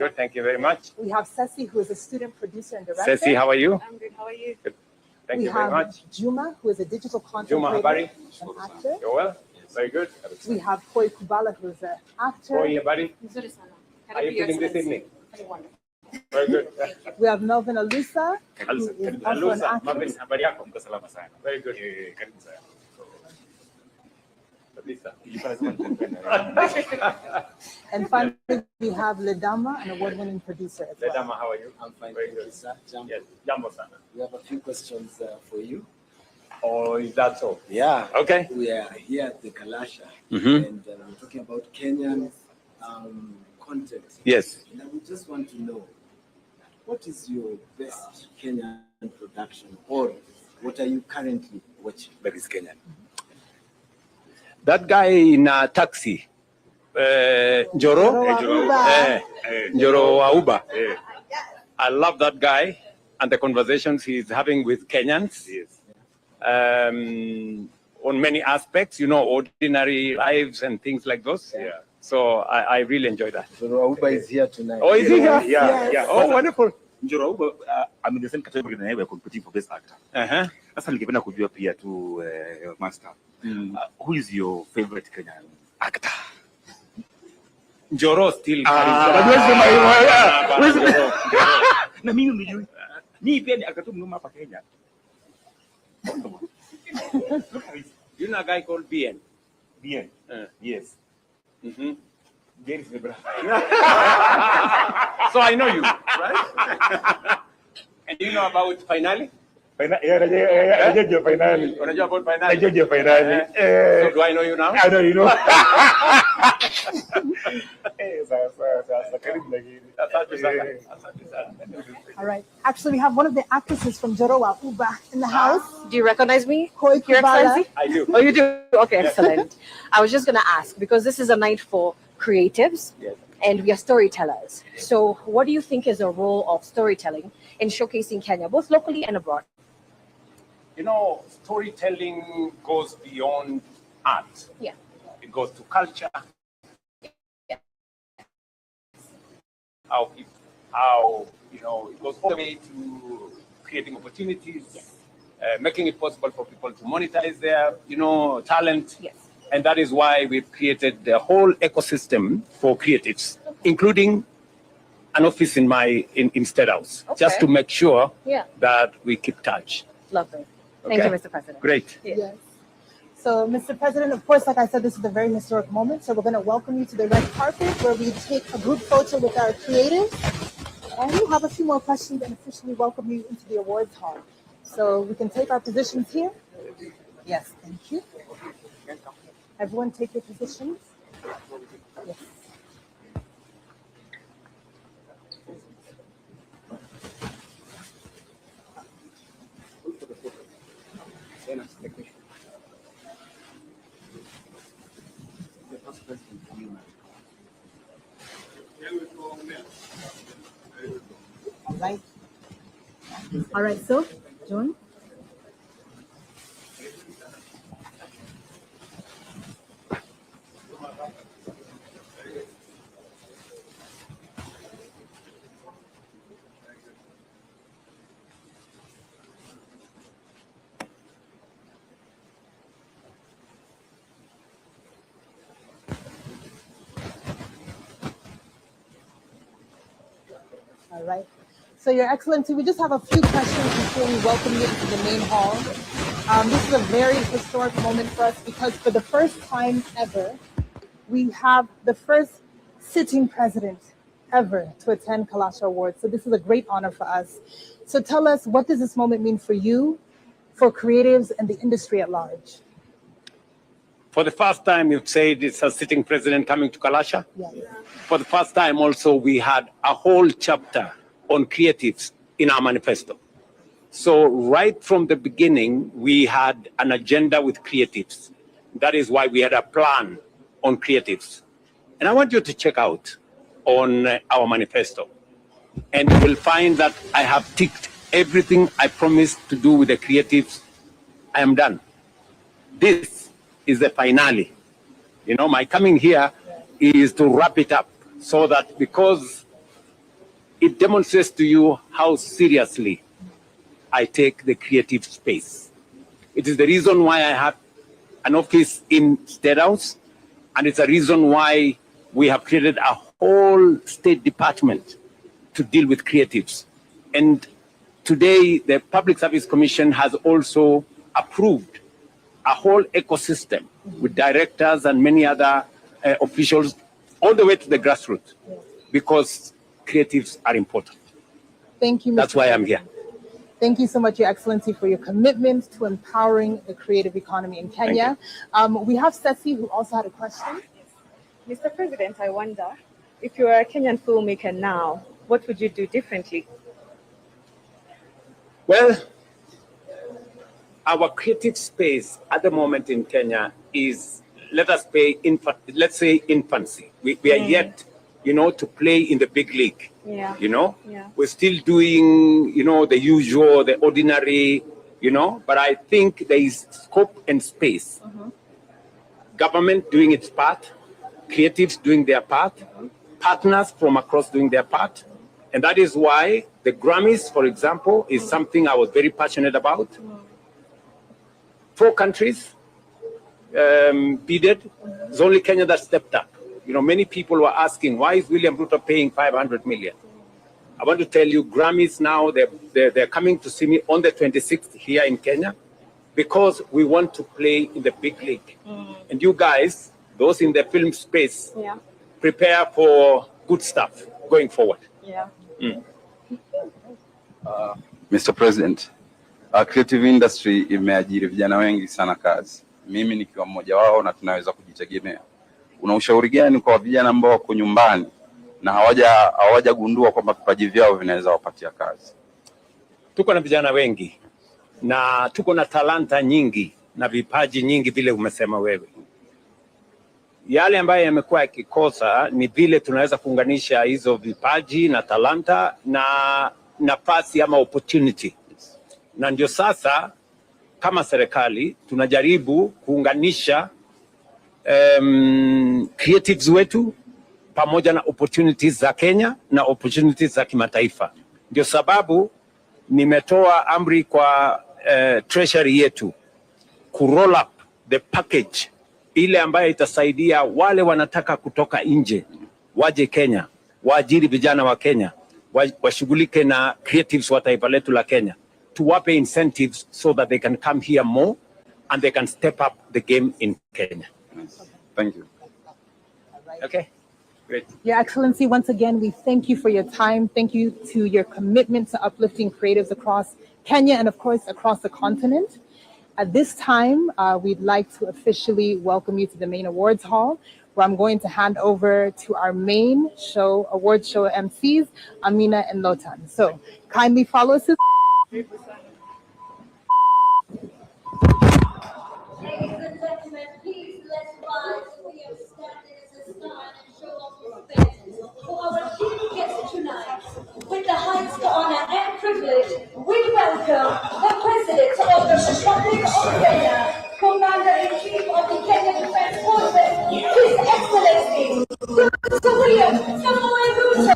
Good, thank you very much. We have Ceci, who is a student producer and director. Ceci, how are you? I'm good. How are you? Good. Thank you very much. Juma, who is a digital content Juma, creator habari? and actor. You're well? Very good. We have Koi Kubala, who is an actor. How are you, buddy? Nzuri sana. How are you feeling this evening? Very wonderful. Very good. We have Melvin Alusa, who is also an actor. Marvin, habari yako? Mko salama sana. Very good. Karibu sana. Kabisa. And finally, we have Ledama, an award-winning producer as well. Ledama, how are you? I'm fine. Very good. Yes, jambo sana. We have a few questions for you. Or is that so? Yeah. Okay. We are here at the Kalasha, Mhm. and we're talking about Kenyan content. Yes. And I would just want to know, what is your best Kenyan production, or what are you currently watching that is Kenyan? That guy in a taxi, Njoro wa Uber. I love that guy and the conversations he's having with Kenyans. Yes. On many aspects, you know, ordinary lives and things like those. Yeah. So I really enjoy that. So Uba is here tonight. Oh, is he here? Yes. Yeah. Oh, wonderful. Njoro Uba, I'm in the same category na yeye competing for best actor. Sasa ningependa kujua pia tu master. Who is your favorite Kenyan actor? Njoro still. Na mimi unijui. Mimi pia ni actor tu mnoma hapa Kenya. You know a guy called BN? Bien. Yes. Mm-hmm. Bien is the brother. So I know you, right? And you know about Finale? Najua finali. Unajua about Finale? Najua finali. So do I know you now? I know you know. Sasa karibu lakini. Asante sana. All right. Actually, we have one of the actresses from Jorowa Uba in the house. Do you recognize me, Koi Your Kubala. Excellency? I do. Oh, you do? Okay, excellent. I was just going to ask, because this is a night for creatives, Yes. and we are storytellers. So what do you think is the role of storytelling in showcasing Kenya, both locally and abroad? You know, storytelling goes beyond art. Yeah. It goes to culture. How you know, it goes all the way to creating opportunities, making it possible for people to monetize their, you know, talent. Yes. And that is why we've created the whole ecosystem for creatives, including an office in State House, just Okay. to make sure Yeah. that we keep touch. Lovely. Thank Okay. you, Mr. President. Great. Yeah. Yes. So, Mr. President, of course, like I said, this is a very historic moment. So we're going to welcome you to the red carpet where we take a group photo with our creatives. And we'll have a few more questions and officially welcome you into the awards hall. So we can take our positions here. Yes, thank you. Everyone take your positions. Yes. All right. All right, so, John. All right. So, Your Excellency, we just have a few questions before we welcome you into the main hall. This is a very historic moment for us because for the first time ever, we have the first sitting president ever to attend Kalasha Awards. So this is a great honor for us. So tell us, what does this moment mean for you, for creatives, and the industry at large? For the first time, you've said it's a sitting president coming to Kalasha. Yes. For the first time also, we had a whole chapter on creatives in our manifesto. So right from the beginning, we had an agenda with creatives. That is why we had a plan on creatives. And I want you to check out on our manifesto. And you will find that I have ticked everything I promised to do with the creatives. I am done. This is the finale. You know, my coming here is to wrap it up so that because it demonstrates to you how seriously I take the creative space. It is the reason why I have an office in State House, and it's a reason why we have created a whole state department to deal with creatives. And today, the Public Service Commission has also approved a whole ecosystem with directors and many other officials all the way to the grassroots, because creatives are important. Thank you, Mr. That's why I'm here. Thank you so much, Your Excellency, for your commitment to empowering the creative economy in Kenya. We have Ceci, who also had a question. Mr. President, I wonder, if you are a Kenyan filmmaker now, what would you do differently? Well, our creative space at the moment in Kenya is, let's say infancy. We are yet, to play in the big league. Yeah. We're still doing, the usual, the ordinary, but I think there is scope and space. Government doing its part, creatives doing their part, partners from across doing their part. And that is why the Grammys, for example, is something I was very passionate about. 4 countries bidded. It's only Kenya that stepped up. Many people were asking, why is William Ruto paying 500 million? I want to tell you, Grammys now, they're coming to see me on the 26th here in Kenya, because we want to play in the big league. And you guys, those in the film space, prepare for good stuff going forward. Mr. President, creative industry imeajiri vijana wengi sana kazi. Mimi nikiwa mmoja wao na tunaweza kujitegemea. Una ushauri gani kwa vijana ambao wako nyumbani na hawajagundua kwamba vipaji vyao vinaweza wapatia kazi? Tuko na vijana wengi na tuko na talanta nyingi na vipaji nyingi vile umesema wewe. Yale ambayo yamekuwa yakikosa ni vile tunaweza kuunganisha hizo vipaji na talanta na nafasi ama opportunity. Na ndio sasa kama serikali tunajaribu kuunganisha creatives wetu pamoja na opportunities za Kenya na opportunities za kimataifa. Ndio sababu nimetoa amri kwa treasury yetu ku roll up the package ile ambayo itasaidia wale wanataka kutoka nje waje Kenya, waajiri vijana wa Kenya, washughulike na creatives wa taifa letu la Kenya, tuwape incentives so that they can come here more and they can step up the game in Kenya. Thank you. Okay, great. Your Excellency, once again, we thank you for your time. Thank you to your commitment to uplifting creatives across Kenya and, of course, across the continent. At this time, we'd like to officially welcome you to the main awards hall, where I'm going to hand over to our main award show MCs, Amina and Lotan. So kindly follow us. Ladies and gentlemen, please let's rise. We have standing as a sign and show of respect for our chief guest tonight. With the highest honor and privilege, we welcome the President of the Republic of Kenya, Commander-in-Chief of the Kenya Defense Forces, His Excellency, Dr. William Ruto.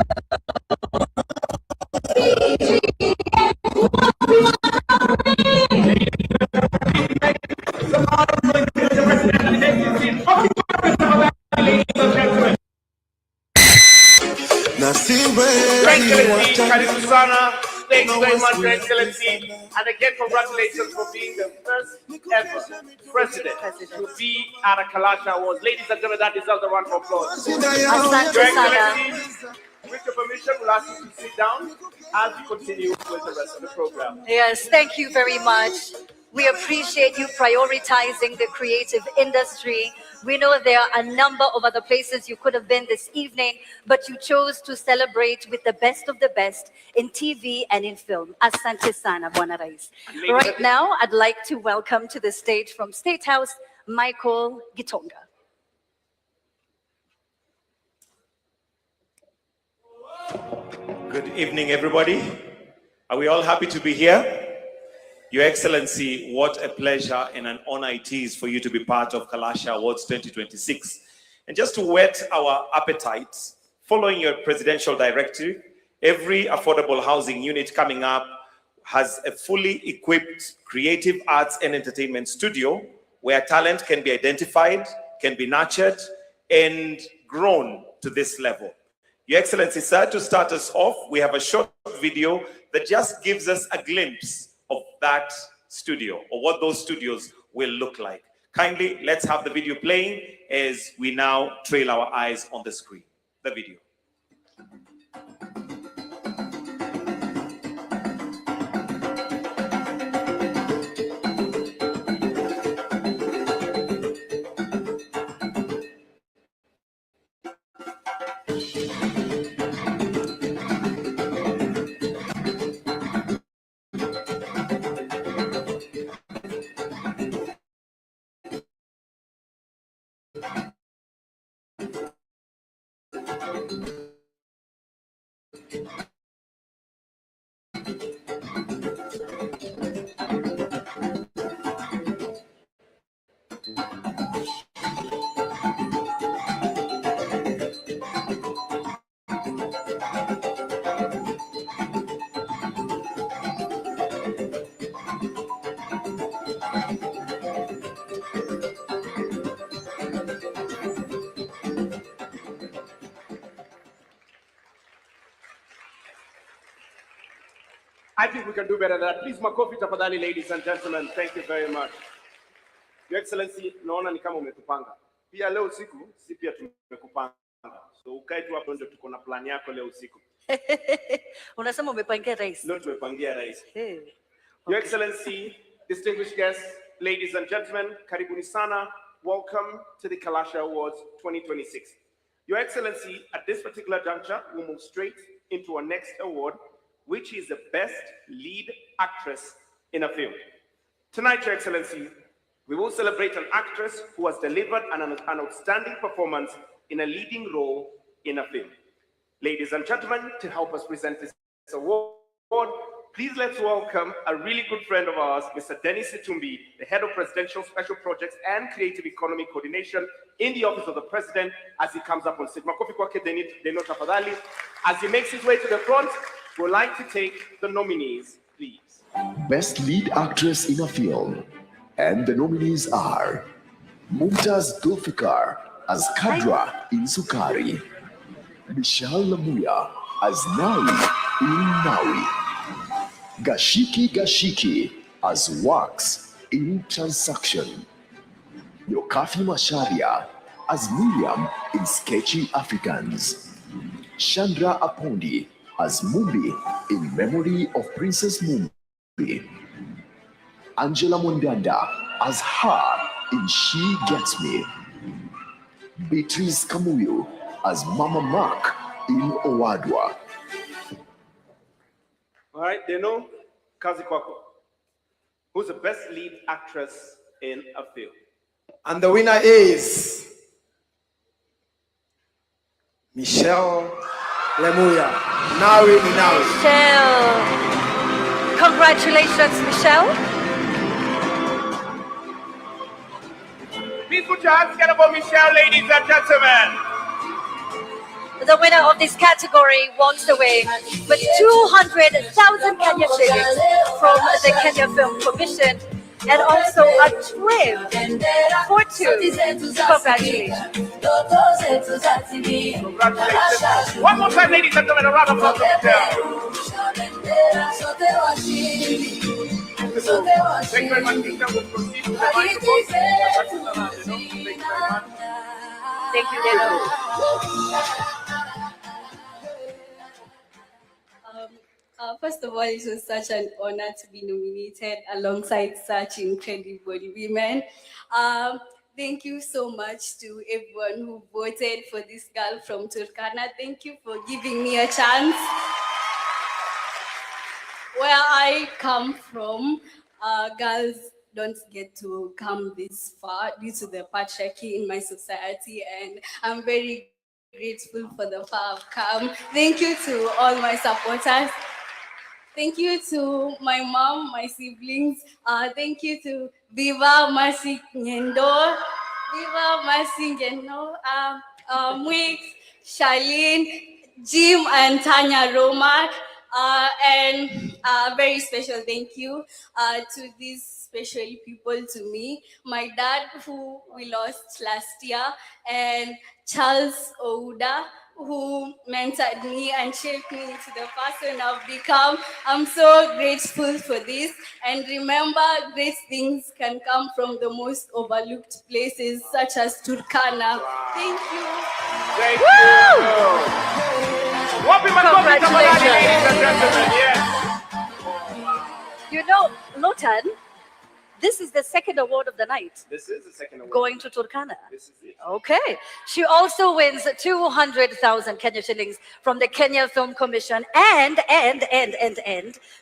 Karibu sana. Thank you very much, Your Excellency. And again, congratulations for being the first ever president to be at a Kalasha Awards. Ladies and gentlemen, that deserves a round of applause. Your Excellency, with your permission, we'll ask you to sit down as we continue with the rest of the program. Yes, thank you very much. We appreciate you prioritizing the creative industry. We know there are a number of other places you could have been this evening, but you chose to celebrate with the best of the best in TV and in film. Asante sana, Bwana Rais. Right now, I'd like to welcome to the stage from State House, Michael Gitonga. Good evening, everybody. Are we all happy to be here? Your Excellency, what a pleasure and an honor it is for you to be part of Kalasha Awards 2026. And just to whet our appetites, following your presidential directive, Every affordable housing unit coming up has a fully equipped creative arts and entertainment studio where talent can be identified, can be nurtured, and grown to this level. Your Excellency, sir, to start us off, we have a short video that just gives us a glimpse of that studio, or what those studios will look like. Kindly, let's have the video playing as we now trail our eyes on the screen. The video. I think we can do better than that. Please, makofi tafadhali, ladies and gentlemen. Thank you very much. Your Excellency, naona ni kama umetupanga. Pia leo usiku, si pia tumekupanga. So ukae tu hapo ndio tuko na plan yako leo usiku. Unasema umepangia rais. Leo tumepangia rais. Your Excellency, distinguished guests, ladies and gentlemen, karibuni sana. Welcome to the Kalasha Awards 2026. Your Excellency, at this particular juncture, we'll move straight into our next award, which is the Best Lead Actress in a Film. Tonight, Your Excellency, we will celebrate an actress who has delivered an outstanding performance in a leading role in a film. Ladies and gentlemen, to help us present this award, please let's welcome a really good friend of ours, Mr. Dennis Itumbi, the Head of Presidential Special Projects and Creative Economy Coordination in the Office of the President, as he comes up on stage. Makofi kwake Dennis tafadhali. As he makes his way to the front, we'd like to take the nominees, please. Best Lead Actress in a Film. And the nominees are Mumtaz Zulfikar as Kadra in Sukari, Michelle Lamuya as Nawi in Nawi, Gashiki as Wax in Transaction, Yokafi Masharia as Miriam in Sketchy Africans, Chandra Apondi as Mumbi in Memory of Princess Mumbi, Angela Mondanda as Her in She Gets Me, Beatrice Kamuyu as Mama Mark in Owadwa. All right, Deno, kazi kwako. Who's the best lead actress in a film? And the winner is Michelle Lemuya. Nawi ni Nawi. Michelle. Congratulations, Michelle. Please put your hands together for Michelle, ladies and gentlemen. The winner of this category walks away with 200,000 Kenya shillings from the Kenya Film Commission and also a trip for two. Congratulations. Congratulations. One more time, ladies and gentlemen, a round of applause for Michelle. Thank you very much, Michelle. We'll proceed to the microphone. Thank you very much. Thank you, Deno. First of all, it was such an honor to be nominated alongside such incredible women. Thank you so much to everyone who voted for this girl from Turkana. Thank you for giving me a chance. Where I come from, girls don't get to come this far due to the patriarchy in my society, and I'm very grateful for the far I've come. Thank you to all my supporters. Thank you to my mom, my siblings. Thank you to Viva Mercy Ngendo, Viva Mercy Ngendo, Mwix, Charlene. Jim and Tanya Romak, and a very special thank you to these special people to me. My dad, who we lost last year, and Charles Ouda, who mentored me and shaped me into the person I've become. I'm so grateful for this. And remember, great things can come from the most overlooked places, such as Turkana. Thank you. Thank you. Congratulations. Ladies and gentlemen. Yes. You know, Lotan, this is the second award of the night. This is the second award. Going to Turkana. This is it. Okay. She also wins 200,000 Kenya shillings from the Kenya Film Commission, and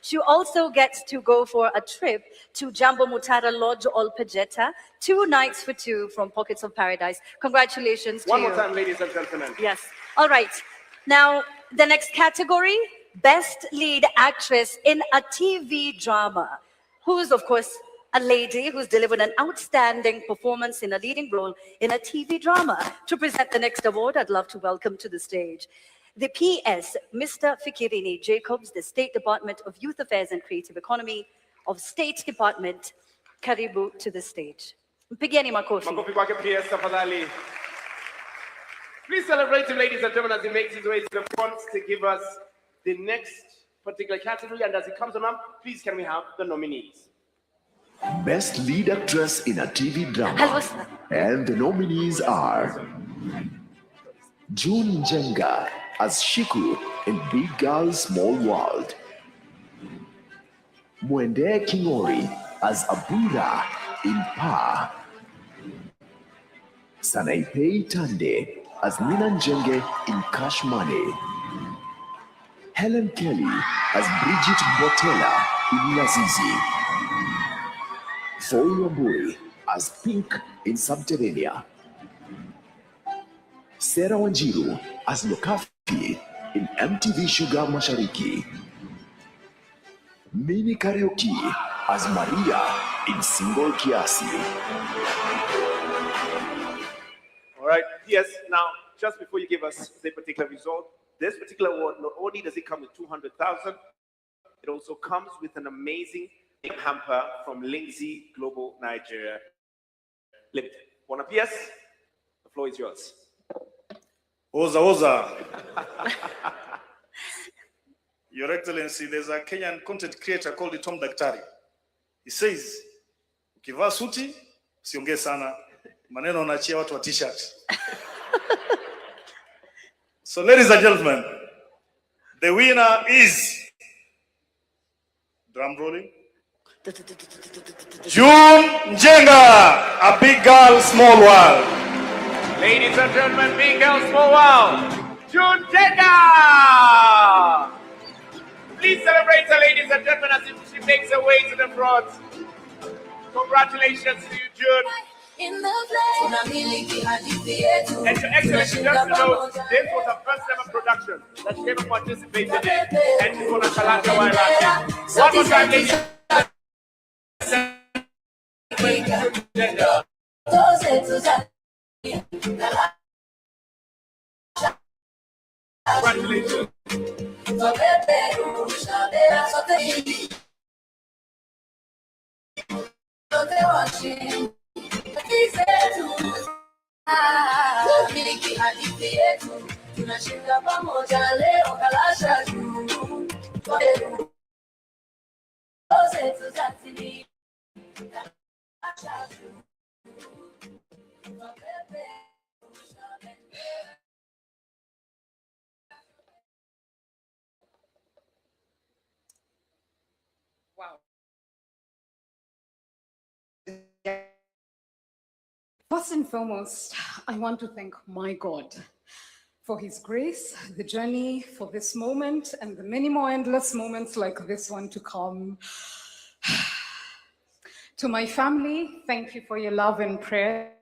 she also gets to go for a trip to Jambo Mutara Lodge Olpejeta, 2 nights for 2 from Pockets of Paradise. Congratulations to you. One more time, ladies and gentlemen. Yes. All right. Now, the next category, Best Lead Actress in a TV Drama, who's, of course, a lady who's delivered an outstanding performance in a leading role in a TV drama. To present the next award, I'd love to welcome to the stage the PS, Mr. Fikirini Jacobs, the State Department of Youth Affairs and Creative Economy of State Department. Karibu to the stage. Mpigeni makofi. Makofi kwake PS, tafadhali. Please celebrate him, ladies and gentlemen, as he makes his way to the front to give us the next particular category. And as he comes on, please can we have the nominees? Best Lead Actress in a TV Drama. Hello, sir. And the nominees are June Njenga as Shiku in Big Girl Small World, Mwende Kingori as Abura in Pa, Sanaipei Tande as Nina Njenge in Cash Money, Helen Kelly as Bridget Botella in Lazizi, Foy Wambui as Pink in Subterranea, Sarah Wanjiru as Lokafi in MTV Sugar Mashariki, Mini Karaoke as Maria in Single Kiasi. All right, yes, now, just before you give us the particular result, this particular award, not only does it come with 200,000, it also comes with an amazing hamper from Lindsay Global Nigeria Limited. Bona PS, the floor is yours. Oza. Your Excellency, there's a Kenyan content creator called Tom Daktari. He says, ukivaa suti, usiongee sana, maneno unaachia watu wa t-shirt. So ladies and gentlemen, the winner is, drum rolling, June Njenga, A Big Girl Small World. Ladies and gentlemen, Big Girl Small World, June Njenga. Please celebrate her, ladies and gentlemen, as she makes her way to the front. Congratulations to you, June. And Your Excellency, just to note, this was her first ever production that she ever participated in, and she's on a Kalasha while at it. One more time, ladies. Congratulations. Wow. First and foremost, I want to thank my God for His grace, the journey for this moment, and the many more endless moments like this one to come. To my family, thank you for your love and prayers,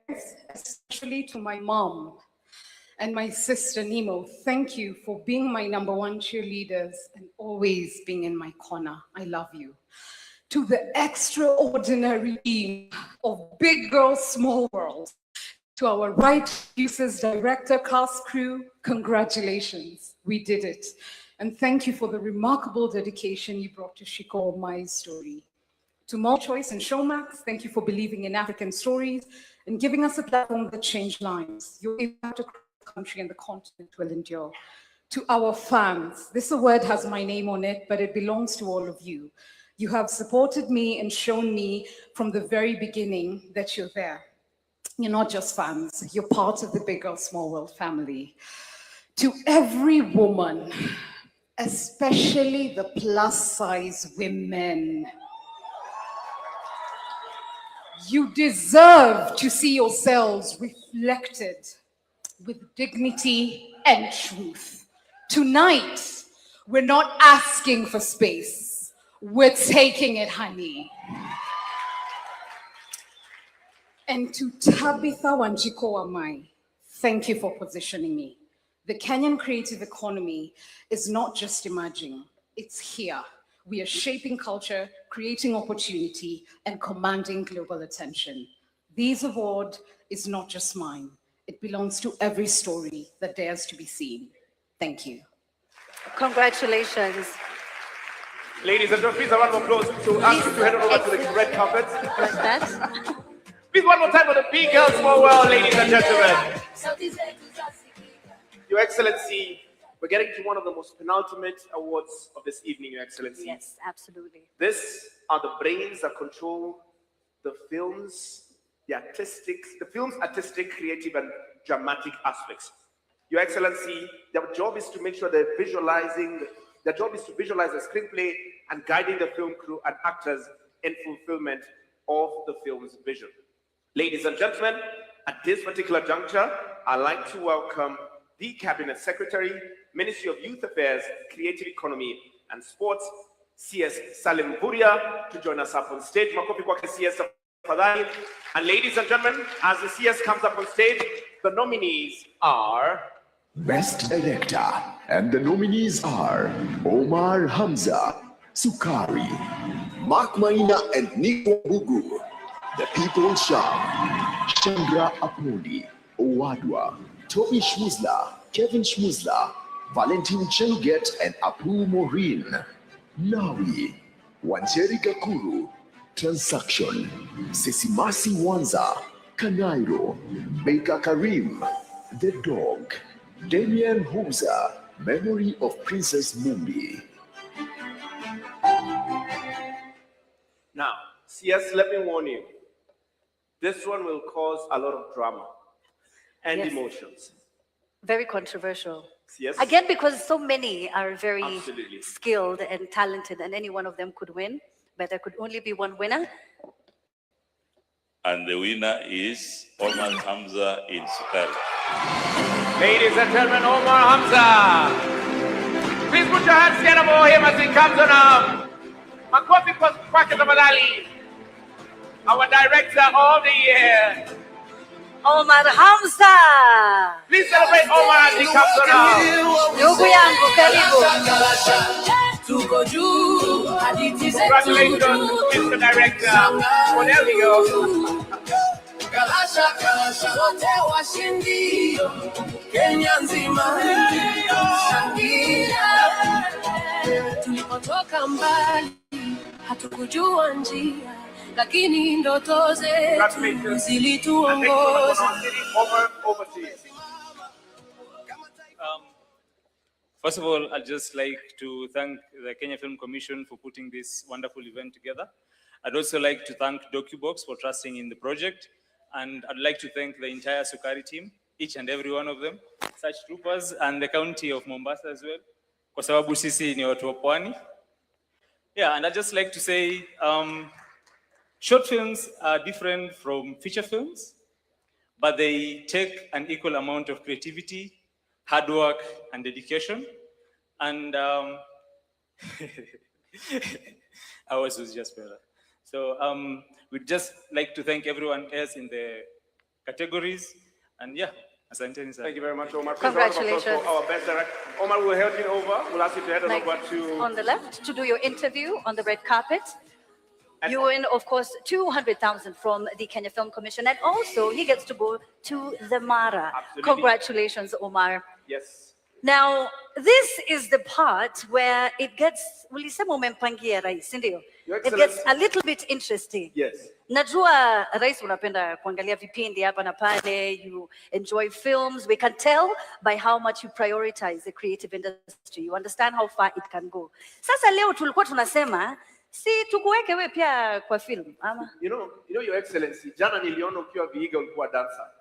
especially to my mom and my sister Nemo. Thank you for being my #1 cheerleaders and always being in my corner. I love you. To the extraordinary team of Big Girl Small World, To our right, producers, director, cast, crew, congratulations. We did it. And thank you for the remarkable dedication you brought to Shiko Omai's story. To More Choice and Showmax, thank you for believing in African stories and giving us a platform that changed lives. Your impact across the country and the continent will endure. To our fans, this award has my name on it, but it belongs to all of you. You have supported me and shown me from the very beginning that you're there. You're not just fans, you're part of the Big Girl Small World family. To every woman, especially the plus-size women, you deserve to see yourselves reflected with dignity and truth. Tonight, we're not asking for space, we're taking it, honey. And to Tabitha Wanjiko Amai, thank you for positioning me. The Kenyan creative economy is not just emerging, it's here. We are shaping culture, creating opportunity, and commanding global attention. This award is not just mine. It belongs to every story that dares to be seen. Thank you. Congratulations. Ladies and gentlemen, please a round of applause to ask you to head over to the red carpet. Like that. Please one more time for the Big Girl Small World, ladies and gentlemen. Your Excellency, we're getting to one of the most penultimate awards of this evening, Your Excellency. Yes, absolutely. These are the brains that control the film's artistic, creative, and dramatic aspects. Your Excellency, their job is to make sure they're visualizing, their job is to visualize the screenplay and guiding the film crew and actors in fulfillment of the film's vision. Ladies and gentlemen, at this particular juncture, I'd like to welcome the Cabinet Secretary, Ministry of Youth Affairs, Creative Economy and Sports, CS Salim Buria, to join us up on stage. Makofi kwake CS tafadhali. And ladies and gentlemen, as the CS comes up on stage, the nominees are... Best Director, and the nominees are Omar Hamza, Sukari, Mark Maina and Nico Bugu, The People Shah, Chandra Apodi, Owadwa, Toby Schmuzla, Kevin Schmuzla, Valentin Cheluget and Apu Morin, Nawi, Wanjeri Gakuru, Transaction, Sesimasi Wanza, Kanairo, Baker Karim, The Dog, Damian Huza, Memory of Princess Mumbi. Now, CS, let me warn you. This one will cause a lot of drama and Yes. emotions. Very controversial. Yes. Again, because so many are very Absolutely. skilled and talented, and any one of them could win, but there could only be one winner. And the winner is Omar Hamza in Sukari. Ladies and gentlemen, Omar Hamza. Please put your hands together for him as he comes on. Makofi kwake tafadhali. Our director of the year, Omar Hamza. Please celebrate Omar as he comes on. Ndugu yangu, karibu. Congratulations, Mr. Director. Well, there we go. Kalasha, Kalasha, wote washindi, Kenya nzima, shangilia. Tulipotoka mbali, hatukujua njia, lakini ndoto zetu zilituongoza. First of all, I'd just like to thank the Kenya Film Commission for putting this wonderful event together. I'd also like to thank DocuBox for trusting in the project. And I'd like to thank the entire Sukari team, each and every one of them, such troopers, and the county of Mombasa as well. Kwa sababu sisi ni watu wa pwani. Yeah, and I'd just like to say, short films are different from feature films, but they take an equal amount of creativity, hard work, and dedication. And ours was just better. So we'd just like to thank everyone else in the categories. And yeah, asanteni sana. Thank you very much, Omar. Congratulations. For our best director. Omar, we'll help you over. We'll ask you to head over to... On the left, to do your interview on the red carpet. You win, of course, 200,000 from the Kenya Film Commission, and also he gets to go to the Mara. Absolutely. Congratulations, Omar. Yes. Now, this is the part where it gets, ulisema umempangia rais, ndio? Your It gets Excellency. a little bit interesting. Yes. Najua rais unapenda kuangalia vipindi hapa na pale, you enjoy films. We can tell by how much you prioritize the creative industry. You understand how far it can go. Sasa leo tulikuwa tunasema, si tukuweke we pia kwa film, ama? You know, Your Excellency, jana niliona ukiwa Vihiga ulikuwa dancer.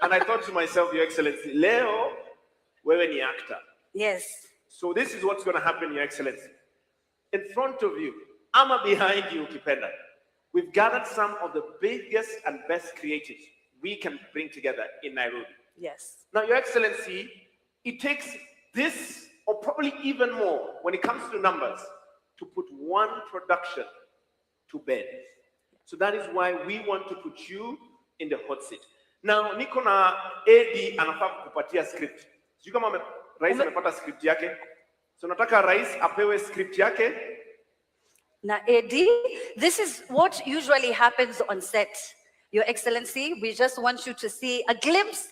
And I thought to myself, Your Excellency, leo wewe ni actor. Yes. So this is what's going to happen, Your Excellency. In front of you, ama behind you, ukipenda, we've gathered some of the biggest and best creatives we can bring together in Nairobi. Yes. Now, Your Excellency, it takes this, or probably even more, when it comes to numbers, to put one production to bed. So that is why we want to put you in the hot seat. Now, niko na AD anafaa kukupatia script. Sijui kama rais amepata script yake. So nataka rais apewe script yake. Now, AD, this is what usually happens on set. Your Excellency, we just want you to see a glimpse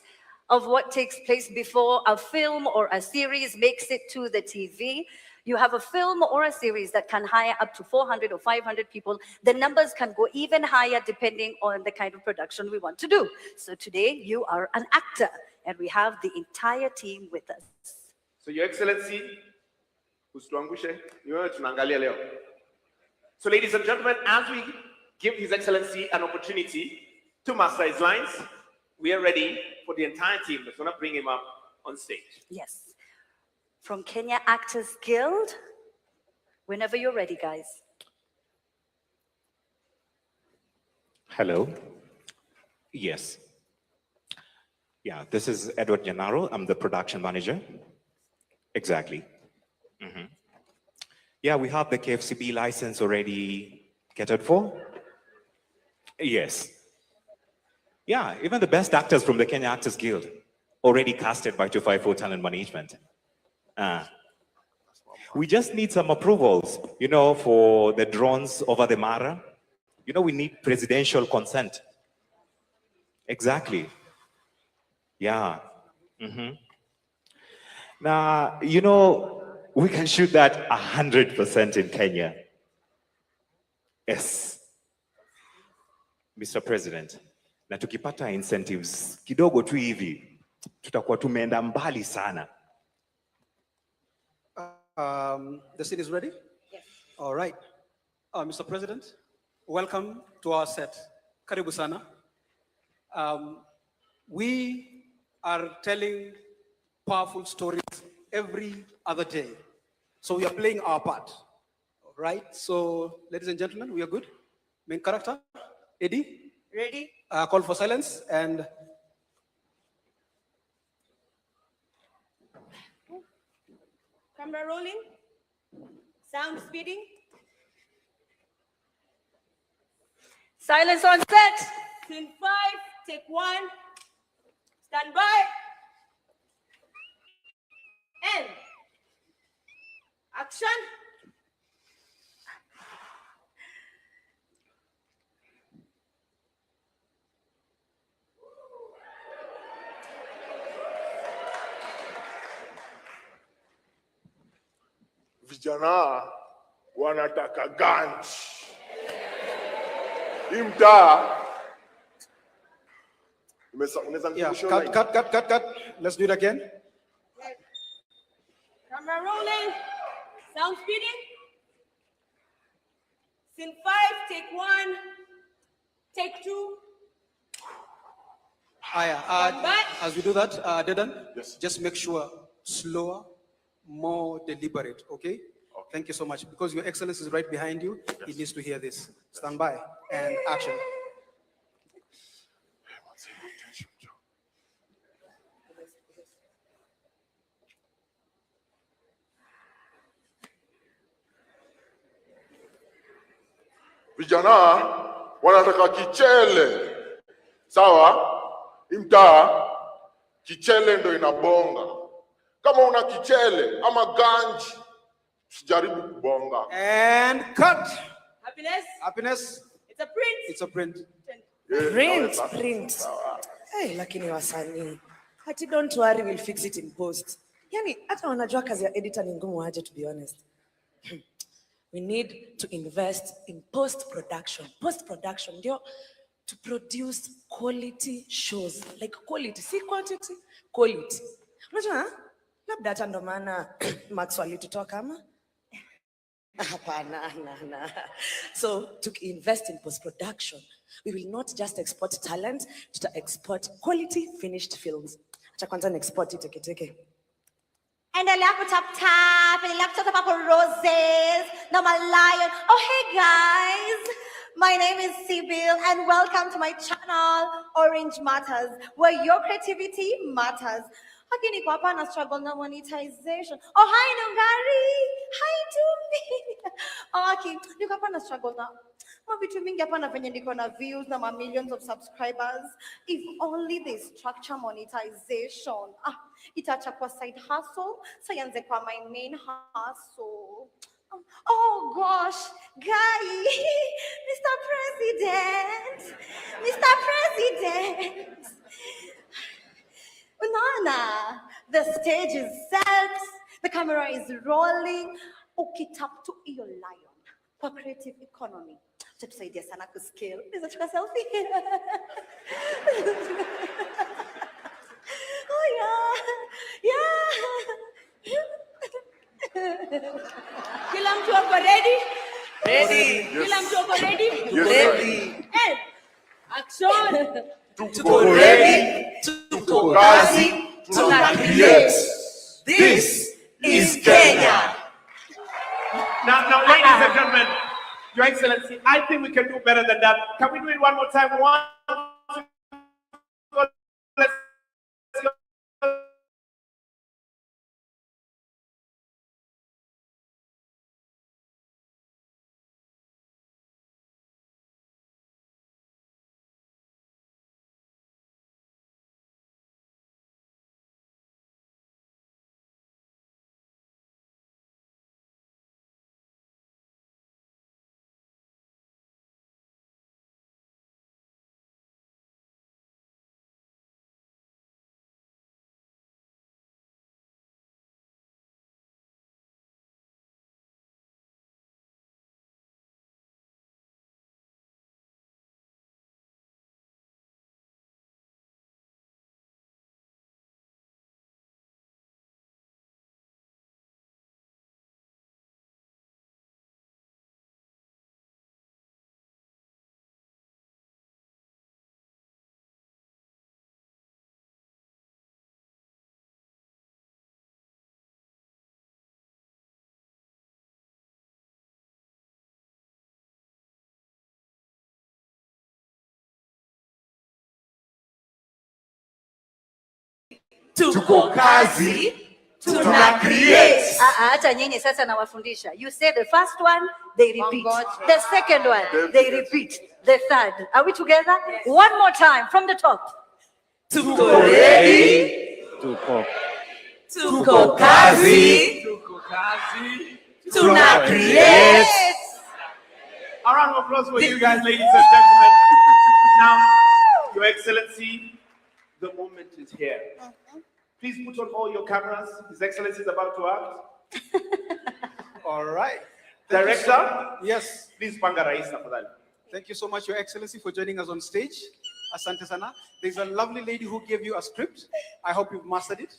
of what takes place before a film or a series makes it to the TV. You have a film or a series that can hire up to 400 or 500 people. The numbers can go even higher depending on the kind of production we want to do. So today you are an actor and we have the entire team with us. So Your Excellency, usituangushe, ni wewe tunaangalia leo. So ladies and gentlemen, as we give His Excellency an opportunity to master his lines, we are ready for the entire team that's going to bring him up on stage. Yes. From Kenya Actors Guild, whenever you're ready, guys. Hello. Yes. Yeah, this is Edward Gennaro. I'm the production manager. Exactly. Yeah, we have the KFCB license already catered for. Yes. Yeah, even the best actors from the Kenya Actors Guild already casted by 254 Talent Management. We just need some approvals, for the drones over the Mara. We need presidential consent. Exactly. Yeah. Now, we can shoot that 100% in Kenya. Yes. Mr. President, na tukipata incentives kidogo tu hivi, tutakuwa tumeenda mbali sana. The scene is ready? Yes. All right. Mr. President, welcome to our set. Karibu sana. We are telling powerful stories every other day. So we are playing our part. All right. So, ladies and gentlemen, we are good. Main character, Eddie. Ready? Call for silence and camera rolling, sound speeding. Silence on set. Scene 5, take 1, stand by. And action. Vijana wanataka ganji. Imta. yeah, cut. Let's do it again. Camera rolling, sound speeding. Scene 5, take 1, take 2. As we do that, Dedan, just make sure slower, more deliberate, okay? Thank you so much. Because Your Excellency is right behind you, he needs to hear this. Stand by and action. Vijana wanataka kichele. Sawa? Imtaa kichele ndo inabonga. Kama una kichele ama ganji, usijaribu kubonga. And cut. Happiness. Happiness. It's a print. It's a print. Print. Hey, lakini wasanii. Hati don't worry, we'll fix it in post. Yani, hata wanajua kazi ya editor ni ngumu aje, to be honest. We need to invest in post-production. Post-production, ndio to produce quality shows. Like quality, see quantity, quality. Unajua, labda hata ndo maana Max walitutoka ama? Hapana. So to invest in post-production, we will not just export talent, to export quality finished films. Acha kwanza export teke. Endelea kutap, endelea kutoka hapo roses na malayan. Oh, hey guys. My name is Sibyl and welcome to my channel, Orange Matters, where your creativity matters. Lakini kwa hapa na struggle na monetization. Oh, hi Nungari. Hi Tumi. Okay, niko hapa na struggle na vitu mingi hapa na venye niko na views na millions of subscribers. If only they structure monetization. Itacha kwa side hustle, sayanze kwa my main hustle. Oh gosh, guy, Mr. President. Unana, the stage is set, the camera is rolling. Ukitap to your lion for creative economy. Tutusaidia sana kuscale. Niza chukua selfie. Oh yeah. Kila mtu wako ready? Ready. Kila mtu wako ready? Yes, ready. And action. Tuko ready. Tuko kazi. Tuna create. This is Kenya. Now, ladies and gentlemen, Your Excellency, I think we can do better than that. Can we do it one more time? One, two, let's go. Tuko kazi, tuna create. Hata nyinyi sasa nawafundisha. You say the first one, they repeat. The second one, they repeat. The third. Are we together? One more time from the top. Tuko ready. Tuko kazi. Tuna create. A round of applause for you guys, ladies and gentlemen. Now, Your Excellency, the moment is here. Please put on all your cameras. His Excellency is about to act. All right. Director? Yes. Please panga raisa for that. Thank you so much, Your Excellency, for joining us on stage. Asante sana. There's a lovely lady who gave you a script. I hope you've mastered it.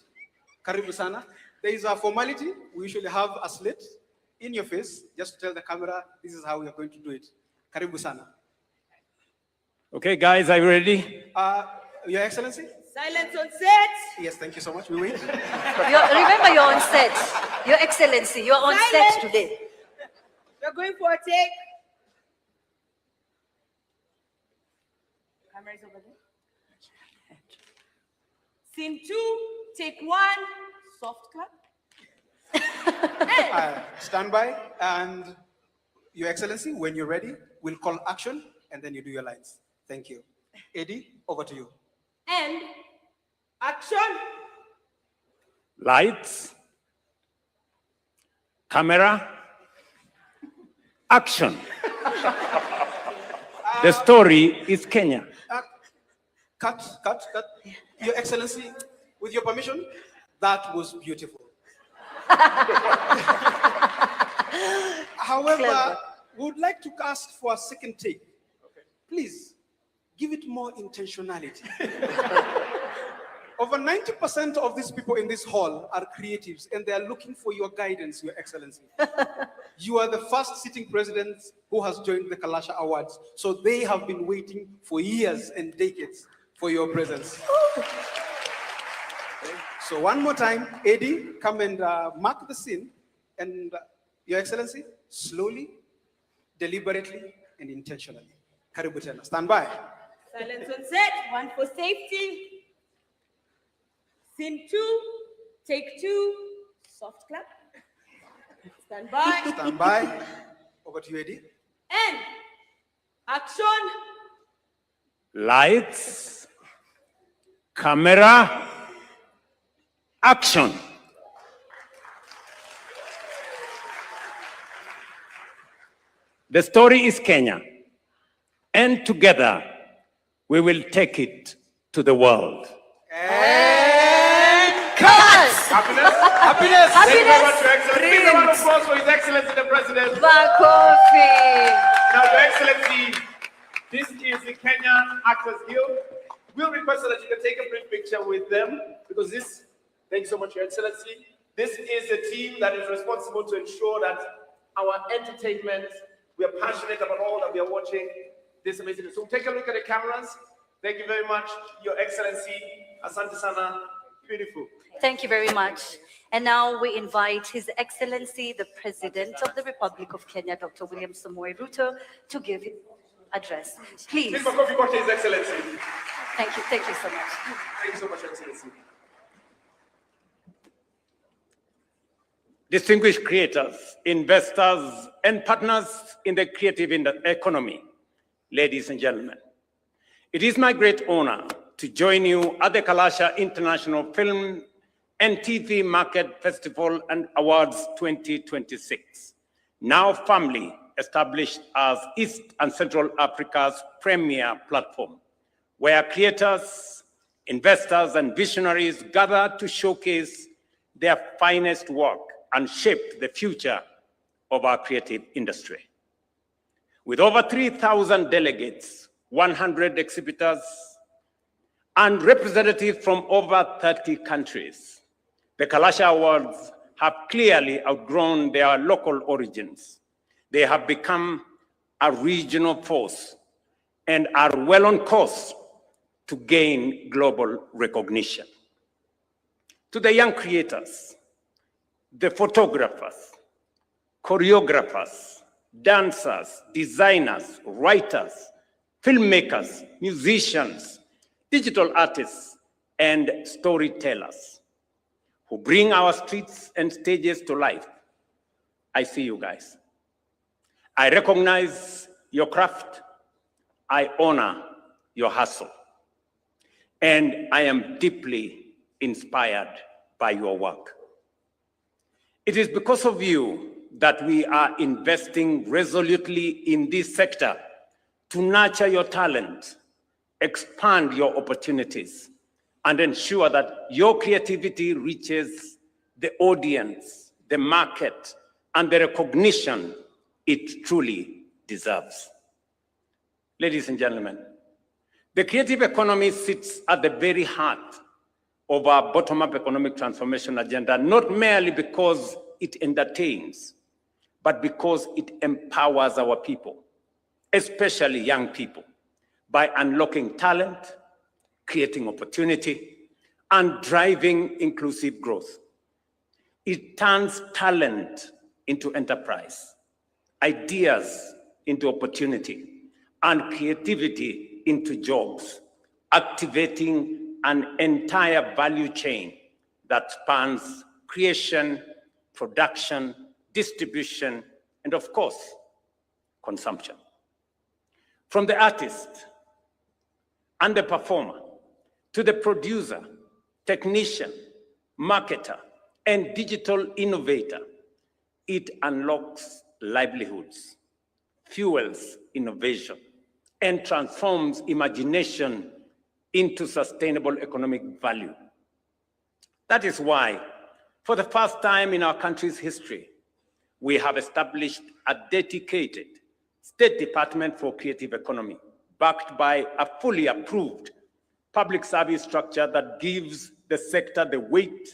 Karibu sana. There is a formality. We usually have a slit in your face, just to tell the camera, this is how we are going to do it. Karibu sana. Okay, guys, are you ready? Your Excellency? Silence on set. Yes, thank you so much. We wait. Remember, you're on set. Your Excellency, you're on set today. We're going for a take. Camera is over there. Scene 2, take 1, soft cut. Stand by, and Your Excellency, when you're ready, we'll call action, and then you do your lines. Thank you. Eddie, over to you. And action. Lights, camera, action. The story is Kenya. Cut. Your Excellency, with your permission, that was beautiful. However, Clever. we would like to ask for a second take. Please, give it more intentionality. Over 90% of these people in this hall are creatives, and they are looking for your guidance, Your Excellency. You are the first sitting president who has joined the Kalasha Awards, so they have been waiting for years and decades for your presence. So one more time, Eddie, come and mark the scene, and Your Excellency, slowly, deliberately, and intentionally. Karibu tena. Stand by. Silence on set. One for safety. Scene 2. Take 2. Soft clap. Stand by. Stand by. Over to you, Eddie. And action. Lights, camera, action. The story is Kenya, and together we will take it to the world. Happiness. Thank you very much, Your Excellency. Please, a round of applause for His Excellency the President. Bakofi. Now, Your Excellency, this is the Kenya Actors Guild. We'll request that you can take a brief picture with them, because this, thank you so much, Your Excellency. This is the team that is responsible to ensure that our entertainment, we are passionate about all that we are watching this amazing. So take a look at the cameras. Thank you very much, Your Excellency. Asante sana. Beautiful. Thank you very much. And now we invite His Excellency, the President of the Republic of Kenya, Dr. William Ruto, to give his address. Please. Please, for His Excellency. Thank you so much. Thank you so much, Your Excellency. Distinguished creators, investors, and partners in the creative economy, ladies and gentlemen, it is my great honor to join you at the Kalasha International Film and TV Market Festival and Awards 2026, now firmly established as East and Central Africa's premier platform, where creators, investors, and visionaries gather to showcase their finest work and shape the future of our creative industry. With over 3,000 delegates, 100 exhibitors, and representatives from over 30 countries, the Kalasha Awards have clearly outgrown their local origins. They have become a regional force and are well on course to gain global recognition. To the young creators, the photographers, choreographers, dancers, designers, writers, filmmakers, musicians, digital artists, and storytellers who bring our streets and stages to life. I see you guys. I recognize your craft. I honor your hustle. And I am deeply inspired by your work. It is because of you that we are investing resolutely in this sector to nurture your talent, expand your opportunities, and ensure that your creativity reaches the audience, the market, and the recognition it truly deserves. Ladies and gentlemen, the creative economy sits at the very heart of our bottom-up economic transformation agenda, not merely because it entertains, but because it empowers our people, especially young people, by unlocking talent, creating opportunity, and driving inclusive growth. It turns talent into enterprise, ideas into opportunity, and creativity into jobs, activating an entire value chain that spans creation, production, distribution, and of course, consumption. From the artist and the performer to the producer, technician, marketer, and digital innovator, it unlocks livelihoods, fuels innovation, and transforms imagination into sustainable economic value. That is why, for the first time in our country's history, we have established a dedicated State Department for Creative Economy, backed by a fully approved public service structure that gives the sector the weight,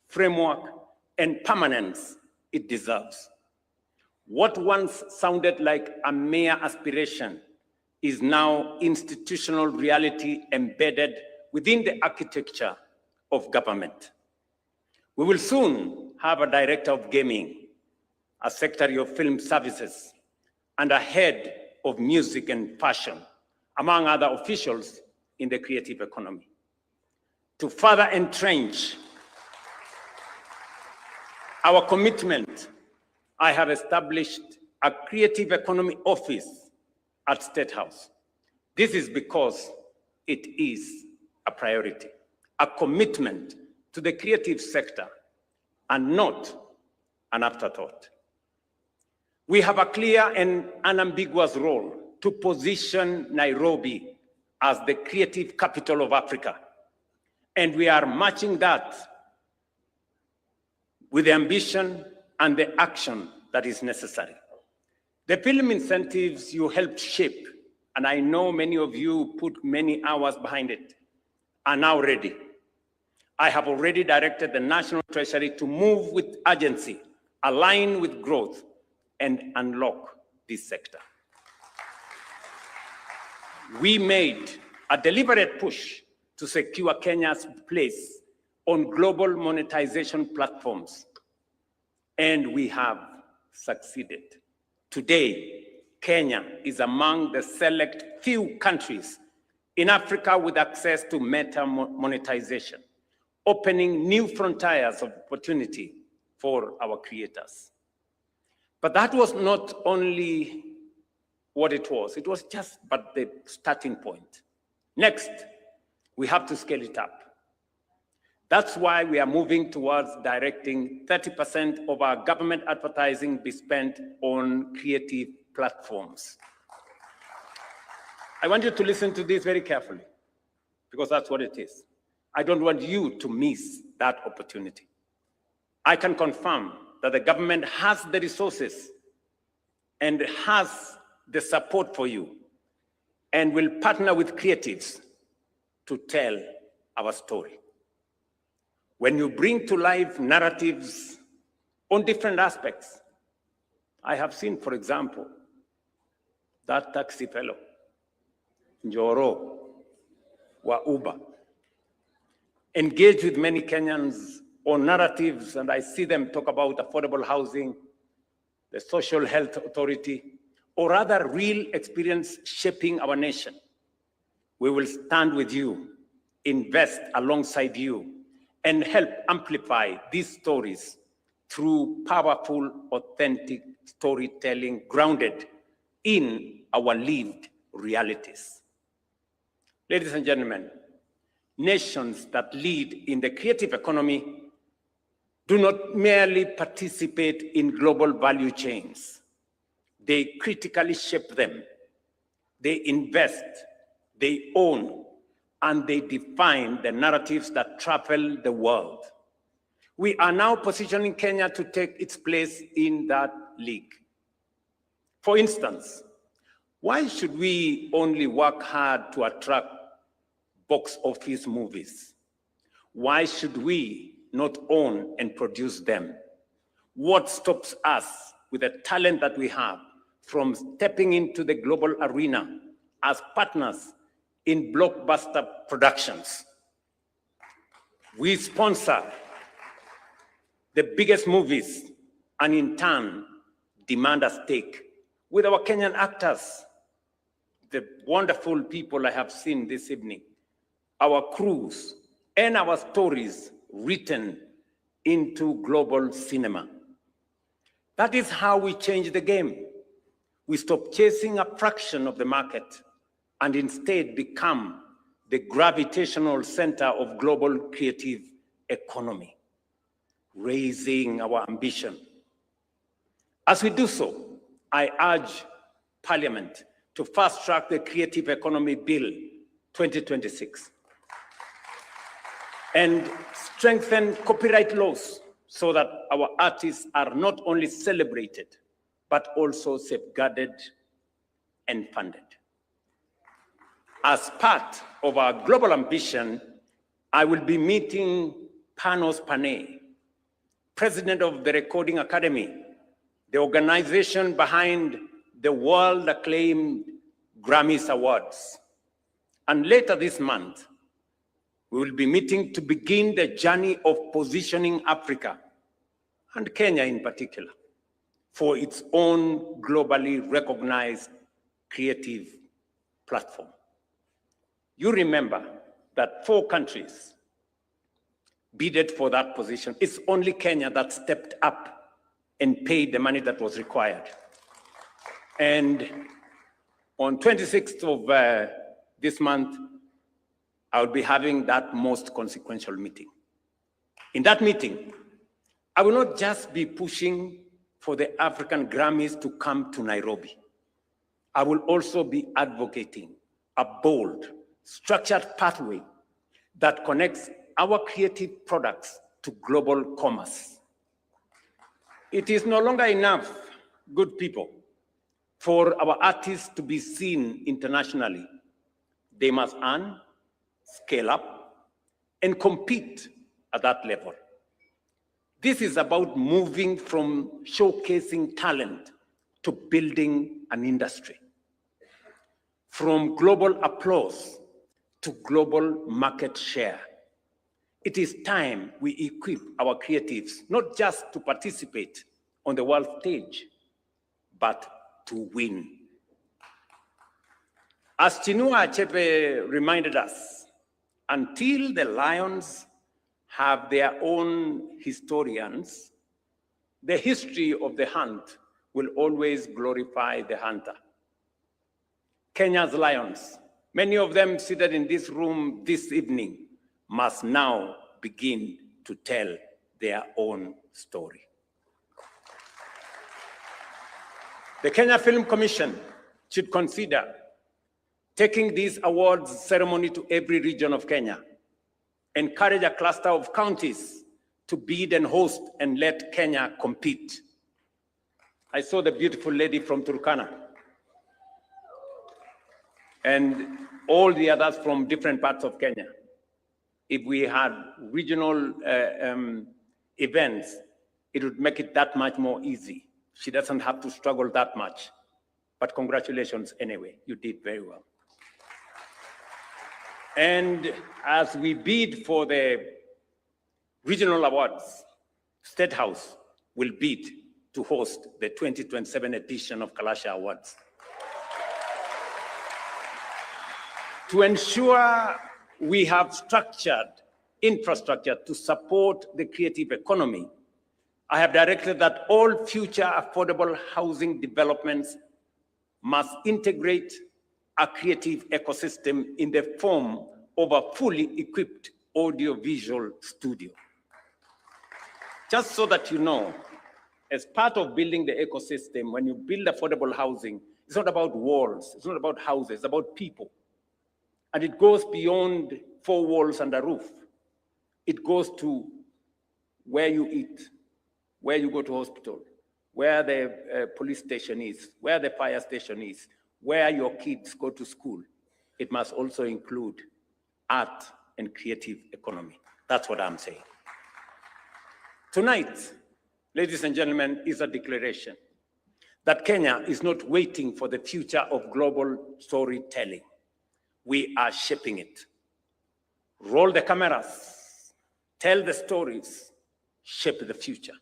framework, and permanence it deserves. What once sounded like a mere aspiration is now institutional reality embedded within the architecture of government. We will soon have a director of gaming, a secretary of film services, and a head of music and fashion, among other officials in the creative economy. To further entrench our commitment, I have established a creative economy office at State House. This is because it is a priority, a commitment to the creative sector, and not an afterthought. We have a clear and unambiguous role to position Nairobi as the creative capital of Africa, and we are matching that with the ambition and the action that is necessary. The film incentives you helped shape, and I know many of you put many hours behind it, are now ready. I have already directed the National Treasury to move with urgency, align with growth, and unlock this sector. We made a deliberate push to secure Kenya's place on global monetization platforms, and we have succeeded. Today, Kenya is among the select few countries in Africa with access to meta monetization, opening new frontiers of opportunity for our creators. But that was not only what it was just but the starting point. Next, we have to scale it up. That's why we are moving towards directing 30% of our government advertising be spent on creative platforms. I want you to listen to this very carefully, because that's what it is. I don't want you to miss that opportunity. I can confirm that the government has the resources and has the support for you, and will partner with creatives to tell our story. When you bring to life narratives on different aspects, I have seen, for example, that taxi fellow, Njoro, wa Uber, engage with many Kenyans on narratives, and I see them talk about affordable housing, the social health authority, or other real experience shaping our nation. We will stand with you, invest alongside you, and help amplify these stories through powerful, authentic storytelling grounded in our lived realities. Ladies and gentlemen, nations that lead in the creative economy do not merely participate in global value chains. They critically shape them. They invest, they own, and they define the narratives that travel the world. We are now positioning Kenya to take its place in that league. For instance, why should we only work hard to attract box office movies? Why should we not own and produce them? What stops us with the talent that we have from stepping into the global arena as partners in blockbuster productions? We sponsor the biggest movies and in turn demand a stake with our Kenyan actors, the wonderful people I have seen this evening, our crews, and our stories written into global cinema. That is how we change the game. We stop chasing a fraction of the market and instead become the gravitational center of global creative economy, raising our ambition. As we do so, I urge Parliament to fast-track the Creative Economy Bill 2026 and strengthen copyright laws so that our artists are not only celebrated, but also safeguarded and funded. As part of our global ambition, I will be meeting Panos Panay, president of the Recording Academy, the organization behind the world-acclaimed Grammys Awards. And later this month, we will be meeting to begin the journey of positioning Africa, and Kenya in particular, for its own globally recognized creative platform. You remember that 4 countries bidded for that position. It's only Kenya that stepped up and paid the money that was required. And on 26th of this month, I will be having that most consequential meeting. In that meeting, I will not just be pushing for the African Grammys to come to Nairobi. I will also be advocating a bold, structured pathway that connects our creative products to global commerce. It is no longer enough, good people, for our artists to be seen internationally. They must earn, scale up, and compete at that level. This is about moving from showcasing talent to building an industry, from global applause to global market share. It is time we equip our creatives, not just to participate on the world stage, but to win. As Chinua Achebe reminded us, until the lions have their own historians, the history of the hunt will always glorify the hunter. Kenya's lions, many of them seated in this room this evening, must now begin to tell their own story. The Kenya Film Commission should consider taking this awards ceremony to every region of Kenya, encourage a cluster of counties to bid and host, and let Kenya compete. I saw the beautiful lady from Turkana and all the others from different parts of Kenya. If we had regional events, it would make it that much more easy. She doesn't have to struggle that much. But congratulations anyway, you did very well. And as we bid for the regional awards, State House will bid to host the 2027 edition of Kalasha Awards. To ensure we have structured infrastructure to support the creative economy, I have directed that all future affordable housing developments must integrate a creative ecosystem in the form of a fully equipped audiovisual studio. Just so that you know, as part of building the ecosystem, when you build affordable housing, it's not about walls, it's not about houses, it's about people. And it goes beyond 4 walls and a roof. It goes to where you eat, where you go to hospital, where the police station is, where the fire station is, where your kids go to school. It must also include art and creative economy. That's what I'm saying. Tonight, ladies and gentlemen, is a declaration that Kenya is not waiting for the future of global storytelling. We are shaping it. Roll the cameras, tell the stories, shape the future.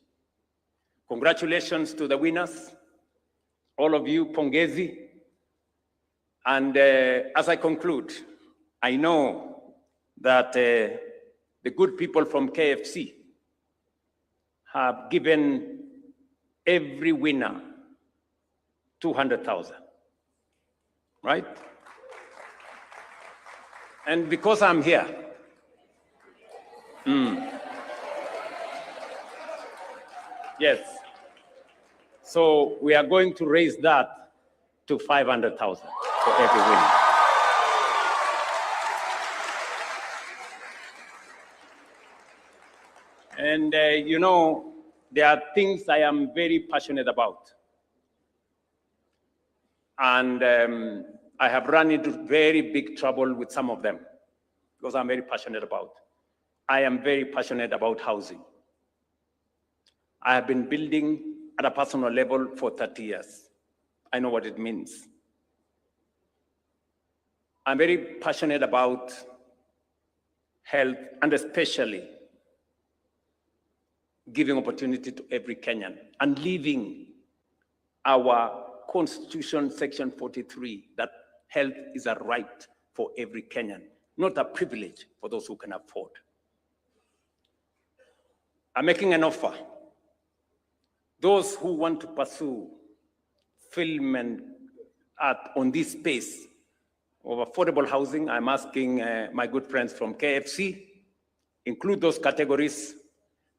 Congratulations to the winners, all of you, pongezi. And as I conclude, I know that the good people from KFC have given every winner 200,000, right? And because I'm here, yes, so we are going to raise that to 500,000 for every winner. And you know, there are things I am very passionate about. And I have run into very big trouble with some of them because I'm very passionate about. I am very passionate about housing. I have been building at a personal level for 30 years. I know what it means. I'm very passionate about health and especially giving opportunity to every Kenyan and leaving our Constitution, Section 43, that health is a right for every Kenyan, not a privilege for those who can afford. I'm making an offer. Those who want to pursue film and art on this space of affordable housing, I'm asking my good friends from KICC, include those categories.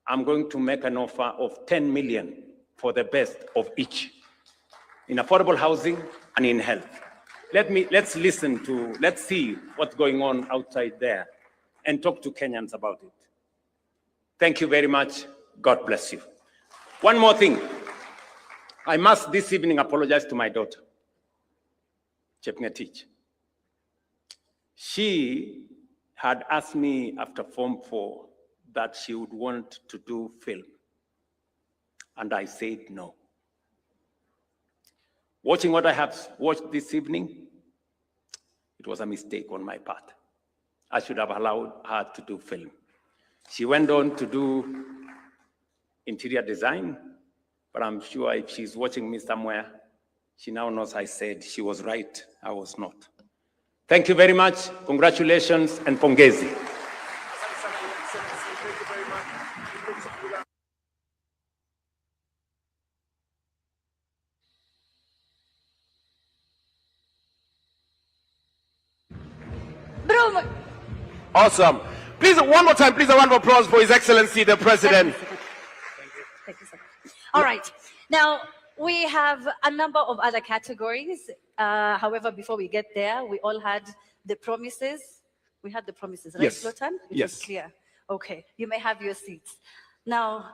I'm going to make an offer of 10 million for the best of each in affordable housing and in health. Let's see what's going on outside there and talk to Kenyans about it. Thank you very much. God bless you. One more thing. I must this evening apologize to my daughter, Chepngetich. She had asked me after Form 4 that she would want to do film. And I said no. Watching what I have watched this evening, it was a mistake on my part. I should have allowed her to do film. She went on to do interior design, but I'm sure if she's watching me somewhere, she now knows I said she was right, I was not. Thank you very much. Congratulations and pongezi. Awesome. Please, one more time, please, a round of applause for His Excellency, the President. Thank you so much. All right. Now, we have a number of other categories. However, before we get there, we all had the promises. We had the promises, right, Yes. Slotan? It Yes. was clear. Okay, you may have your seats. Now,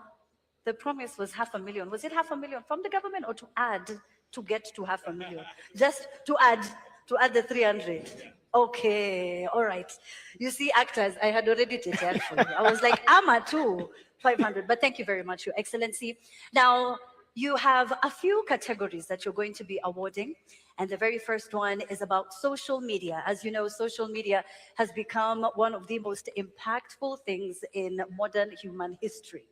the promise was 500,000. Was it 500,000 from the government or to add to get to 500,000? Just to add the 300. Okay, all right. You see, actors, I had already prepared for you. I was like, Ama too, 500. But thank you very much, Your Excellency. Now, you have a few categories that you're going to be awarding. And the very first one is about social media. As you know, social media has become one of the most impactful things in modern human history.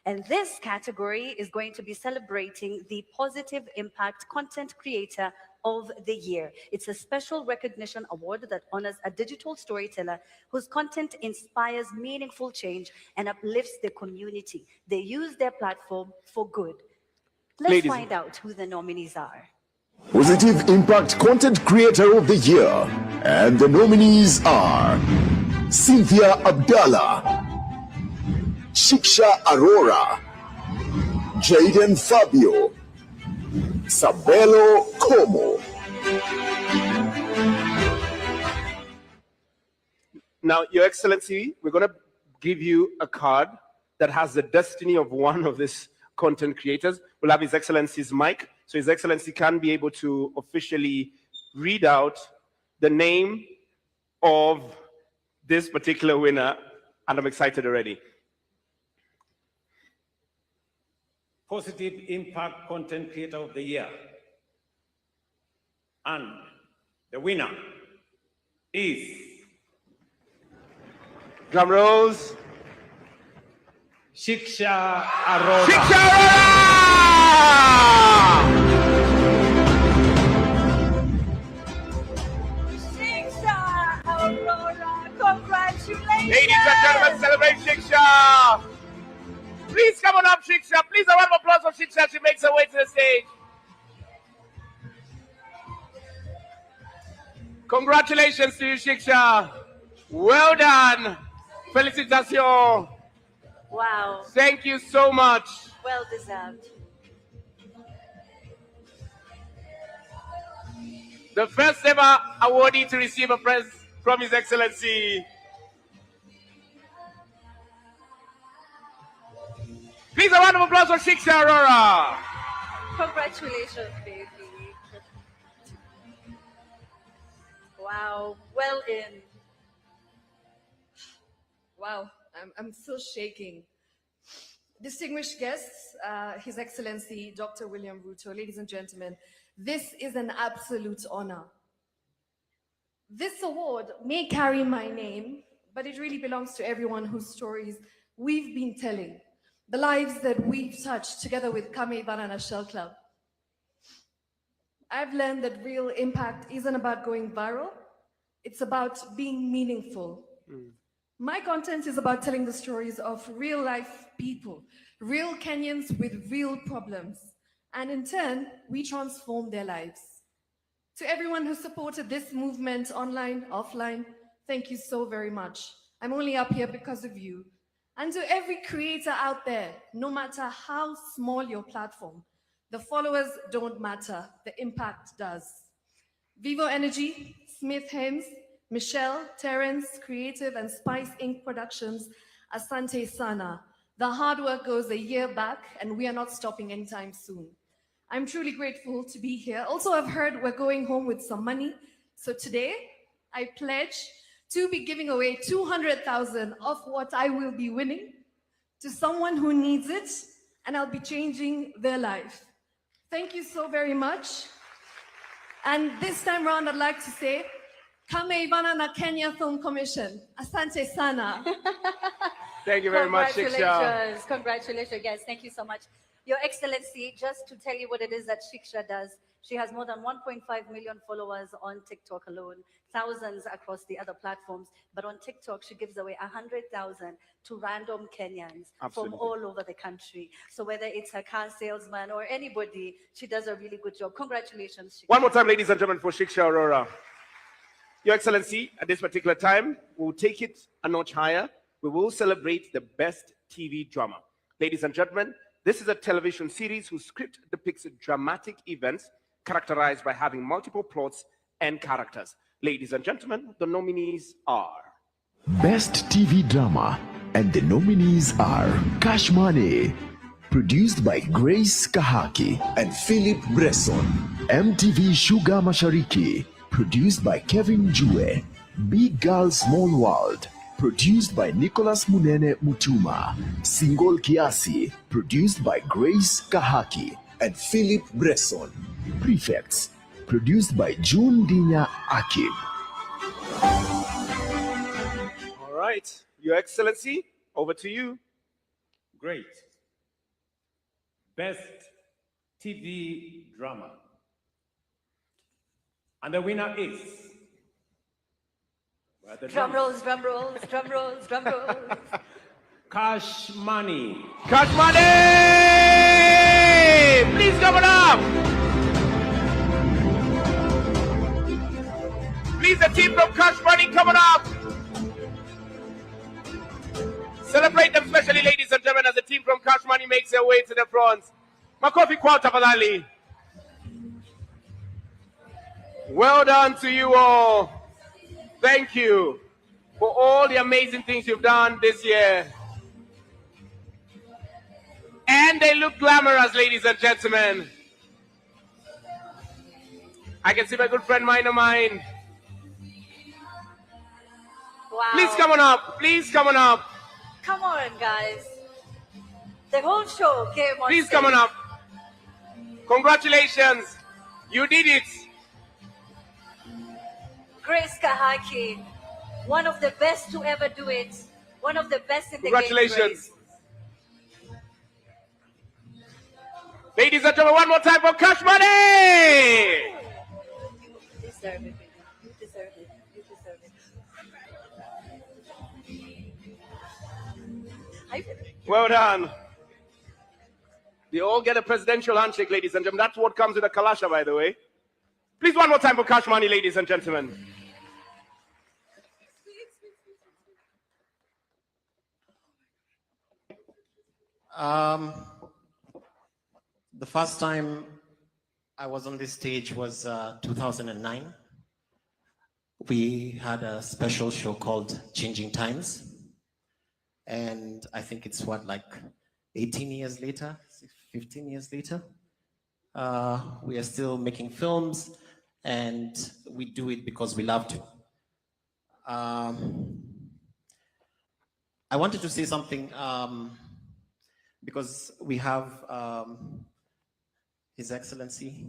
And this category is going to be celebrating the Positive Impact Content Creator of the Year. It's a special recognition award that honors a digital storyteller whose content inspires meaningful change and uplifts the community. They use their platform for good. Let's find out who the nominees are. Positive Impact Content Creator of the Year. And the nominees are Cynthia Abdallah, Shiksha Arora, Jaden Fabio, Sabelo Como. Now, Your Excellency, we're going to give you a card that has the destiny of one of these content creators. We'll have His Excellency's mic, so His Excellency can be able to officially read out the name of this particular winner, and I'm excited already. Positive Impact Content Creator of the Year. And the winner is... Drum rolls. Shiksha Arora. Shiksha Arora! Shiksha Aurora, congratulations! Ladies and gentlemen, celebrate Shiksha! Please come on up, Shiksha. Please a round of applause for Shiksha as she makes her way to the stage. Congratulations to you, Shiksha. Well done. Felicitations. Wow. Thank you so much. Well deserved. the first ever awardee to receive a prize from His Excellency. Please, a round of applause for Shiksha Aurora. Congratulations, baby. Wow, well in. Wow, I'm still shaking. Distinguished guests, His Excellency Dr. William Ruto, ladies and gentlemen, this is an absolute honor. This award may carry my name, but it really belongs to everyone whose stories we've been telling, the lives that we've touched together with Kame Banana Shell Club. I've learned that real impact isn't about going viral, it's about being meaningful. My content is about telling the stories of real life people, real Kenyans with real problems, and in turn, we transform their lives. To everyone who supported this movement online, offline, thank you so very much. I'm only up here because of you. And to every creator out there, no matter how small your platform, the followers don't matter, the impact does. Vivo Energy, Smith Hems, Michelle, Terrence, Creative, and Spice Inc. Productions, Asante Sana. The hard work goes a year back, and we are not stopping anytime soon. I'm truly grateful to be here. Also, I've heard we're going home with some money. So today, I pledge to be giving away 200,000 of what I will be winning to someone who needs it, and I'll be changing their life. Thank you so very much. And this time round, I'd like to say, Kame Banana Kenya Film Commission. Asante Sana. Thank you very much, Shiksha. Congratulations. Congratulations, guys. Thank you so much. Your Excellency, just to tell you what it is that Shiksha does, she has more than 1.5 million followers on TikTok alone, thousands across the other platforms. But on TikTok, she gives away 100,000 to random Kenyans from all over the country. So whether it's her car salesman or anybody, she does a really good job. Congratulations, Shiksha. One more time, ladies and gentlemen, for Shiksha Aurora. Your Excellency, at this particular time, we'll take it a notch higher. We will celebrate the best TV drama. Ladies and gentlemen, this is a television series whose script depicts dramatic events characterized by having multiple plots and characters. Ladies and gentlemen, the nominees are Best TV Drama, and the nominees are Cash Money, produced by Grace Kahaki and Philip Bresson. MTV Sugar Mashariki, produced by Kevin Jue. Big Girl Small World, produced by Nicholas Munene Mutuma. Single Kiasi, produced by Grace Kahaki and Philip Bresson. Prefects, produced by June Dinya Akib. all right. Your Excellency, over to you. Great. Best TV drama. And the winner is... Drum rolls, drum rolls, drum rolls, drum rolls. Cash Money. Cash Money! Please come on up! Please, the team from Cash Money, come on up! Celebrate them specially, ladies and gentlemen, as the team from Cash Money makes their way to the front. Makofi kwa tafadhali. Well done to you all. Thank you for all the amazing things you've done this year. And they look glamorous, ladies and gentlemen. I can see my good friend Mine. Wow. Please come on up. Please come on up. Come on, guys. The whole show came on Please stage. come on up. Congratulations. You did it. Grace Kahaki, one of the best to ever do it. One of the best in the game. Congratulations. Ladies and gentlemen, one more time for Cash Money. You deserve it, baby. You deserve it. You deserve it. Well done. They all get a presidential handshake, ladies and gentlemen. That's what comes with a Kalasha, by the way. Please, one more time for Cash Money, ladies and gentlemen. The first time I was on this stage was 2009. We had a special show called Changing Times. And I think it's what, like 18 years later, 15 years later? We are still making films, and we do it because we love to. I wanted to say something because we have His Excellency,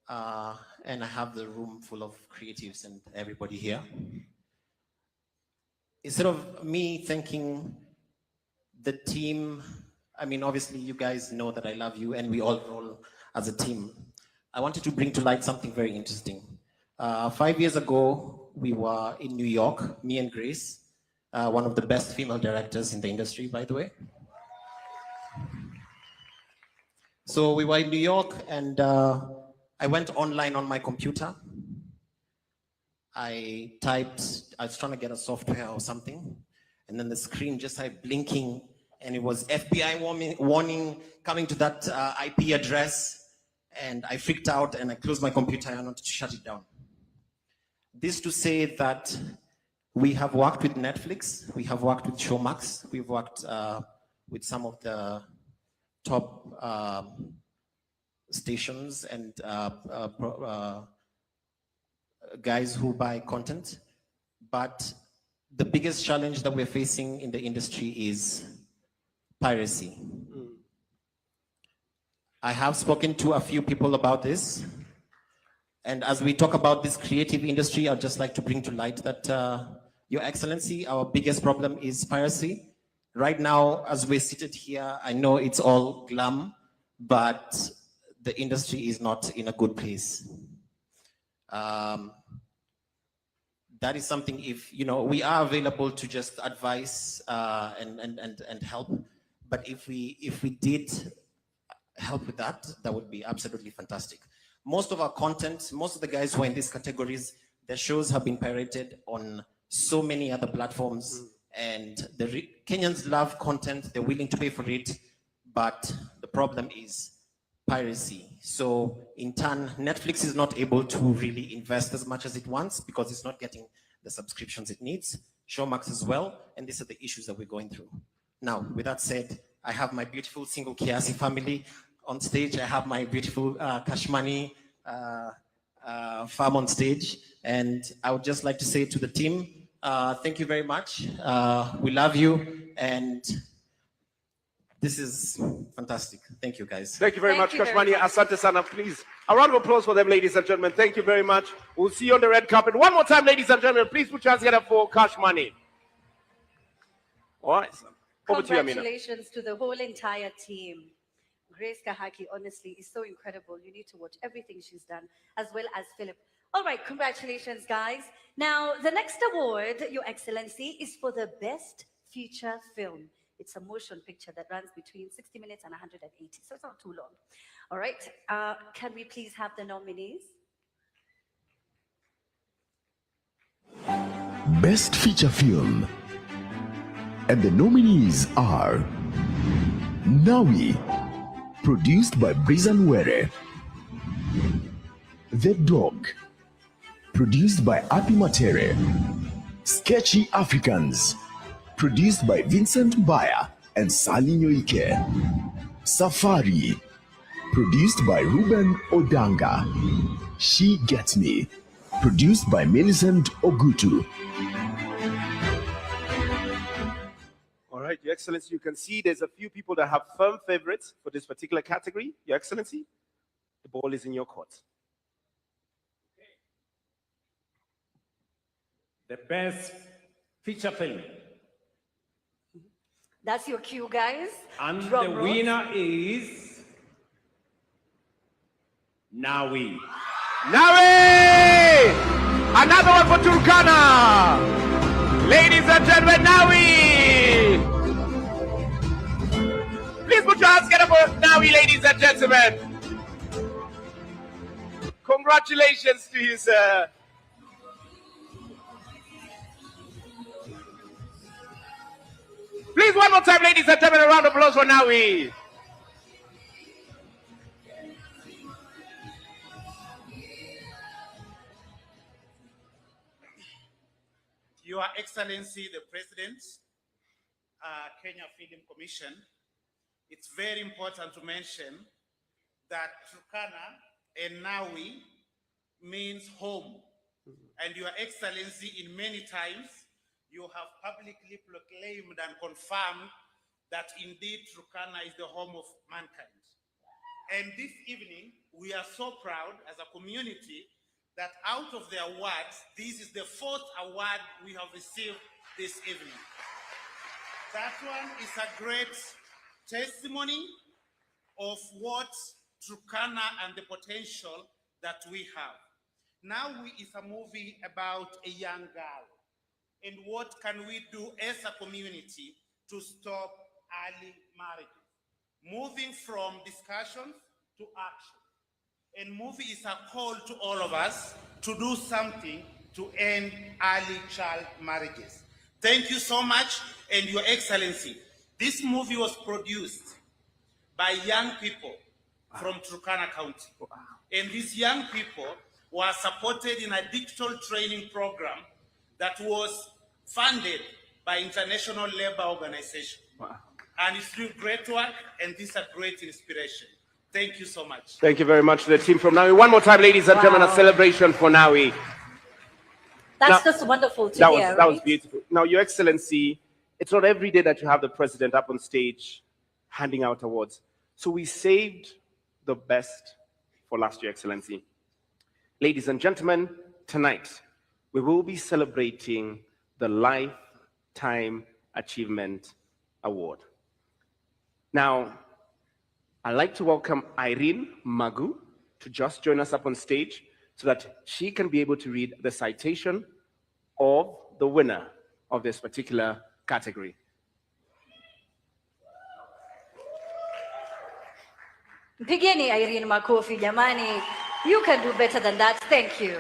and I have the room full of creatives and everybody here. Instead of me thanking the team, I mean, obviously you guys know that I love you and we all roll as a team. I wanted to bring to light something very interesting. 5 years ago, we were in New York, me and Grace, one of the best female directors in the industry, by the way. So we were in New York, and I went online on my computer. I was trying to get a software or something, and then the screen just started blinking, and it was FBI warning coming to that IP address, and I freaked out and I closed my computer and I wanted to shut it down. This to say that we have worked with Netflix, we have worked with Showmax, we've worked with some of the top stations and guys who buy content. But the biggest challenge that we're facing in the industry is piracy. I have spoken to a few people about this. And as we talk about this creative industry, I'd just like to bring to light that, Your Excellency, our biggest problem is piracy. Right now, as we're seated here, I know it's all glam, but the industry is not in a good place. That is something, if, you know, we are available to just advise and help, but if we did help with that, that would be absolutely fantastic. Most of our content, most of the guys who are in these categories, their shows have been pirated on so many other platforms, and the Kenyans love content, they're willing to pay for it, but the problem is piracy. So in turn, Netflix is not able to really invest as much as it wants because it's not getting the subscriptions it needs. Showmax as well, and these are the issues that we're going through. Now, with that said, I have my beautiful single KICC family on stage. I have my beautiful Cash Money farm on stage, and I would just like to say to the team, thank you very much. We love you, and this is fantastic. Thank you, guys. Thank you very much, Kashmani. Asante sana, please. A round of applause for them, ladies and gentlemen. Thank you very much. We'll see you on the red carpet. One more time, ladies and gentlemen. Please put your hands together for Kashmani. All right. Over to you, Amina. Congratulations to the whole entire team. Grace Kahaki, honestly, is so incredible. You need to watch everything she's done, as well as Philip. All right, congratulations, guys. Now, the next award, Your Excellency, is for the Best Feature Film. It's a motion picture that runs between 60 minutes and 180, so it's not too long. All right, can we please have the nominees? Best Feature Film. And the nominees are Nawi, produced by Brizan Were. The Dog, produced by Api Matere. Sketchy Africans, produced by Vincent Mbaya and Sali Nyoike. Safari, produced by Ruben Odanga. She Gets Me, produced by Millicent Ogutu. All right, Your Excellency, you can see there's a few people that have firm favorites for this particular category. Your Excellency, the ball is in your court. The Best Feature Film. That's your cue, guys. And Drum the rolls. winner is Nawi. Nawi! Another one for Turkana. Ladies and gentlemen, Nawi! Please put your hands together for Nawi, ladies and gentlemen. Congratulations to you, sir. Please, one more time, ladies and gentlemen, a round of applause for Nawi. Your Excellency, the President, Kenya Film Commission, it's very important to mention that Turkana and Nawi means home. And Your Excellency, in many times, you have publicly proclaimed and confirmed that indeed Turkana is the home of mankind. And this evening, we are so proud as a community that out of the awards, this is the 4th award we have received this evening. That one is a great testimony of what Turkana and the potential that we have. Nawi is a movie about a young girl. And what can we do as a community to stop early marriages? Moving from discussions to action. And movie is a call to all of us to do something to end early child marriages. Thank you so much, and Your Excellency, this movie was produced by young people from Turkana County. And these young people were supported in a digital training program that was funded by International Labour Organization. And it's doing great work, and this is a great inspiration. Thank you so much. Thank you very much to the team from Nawi. One more time, ladies and gentlemen, a celebration for Nawi. That's just wonderful to hear. That was beautiful. Now, Your Excellency, it's not every day that you have the president up on stage handing out awards. So we saved the best for last, Your Excellency. Ladies and gentlemen, tonight we will be celebrating the Lifetime Achievement Award. Now, I'd like to welcome Irene Magu to just join us up on stage so that she can be able to read the citation of the winner of this particular category. Pigeni Irene makofi jamani. You can do better than that. Thank you.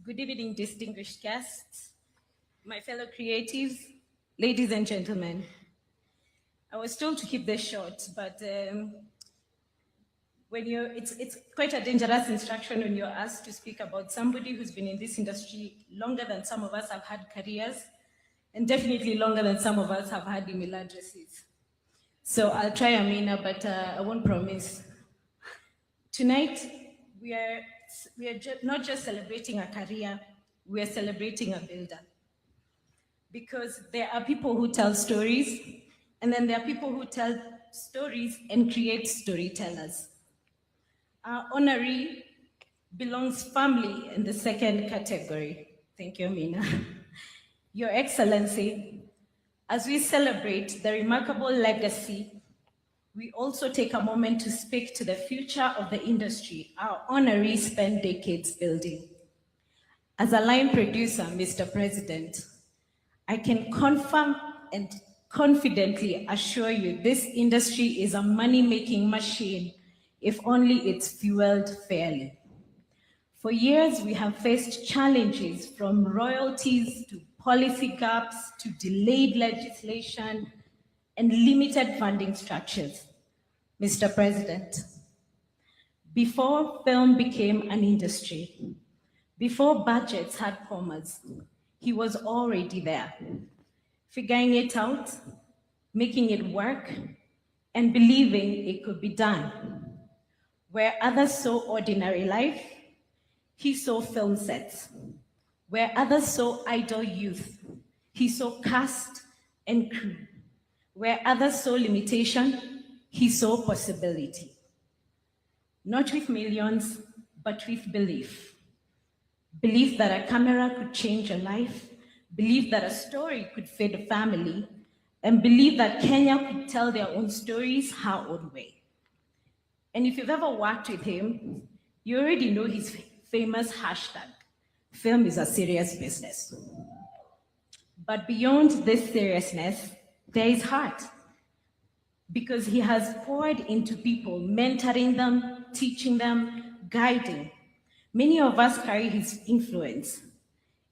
Good evening, distinguished guests, my fellow creatives, ladies and gentlemen. I was told to keep this short, but it's quite a dangerous instruction when you're asked to speak about somebody who's been in this industry longer than some of us have had careers, and definitely longer than some of us have had email addresses. So I'll try, Amina, but I won't promise. Tonight, we are not just celebrating a career, we are celebrating a builder. Because there are people who tell stories, and then there are people who tell stories and create storytellers. Our honoree belongs firmly in the second category. Thank you, Amina. Your Excellency, as we celebrate the remarkable legacy, we also take a moment to speak to the future of the industry our honoree spent decades building. As a line producer, Mr. President, I can confirm and confidently assure you this industry is a money-making machine if only it's fueled fairly. For years, we have faced challenges from royalties to policy gaps to delayed legislation and limited funding structures. Mr. President, before film became an industry, before budgets had commas, he was already there, figuring it out, making it work, and believing it could be done. Where others saw ordinary life, he saw film sets. Where others saw idle youth, he saw cast and crew. Where others saw limitation, he saw possibility. Not with millions, but with belief. Belief that a camera could change a life, belief that a story could feed a family, and believe that Kenya could tell their own stories her own way. And if you've ever worked with him, you already know his famous hashtag, film is a serious business. But beyond this seriousness, there is heart. Because he has poured into people, mentoring them, teaching them, guiding. Many of us carry his influence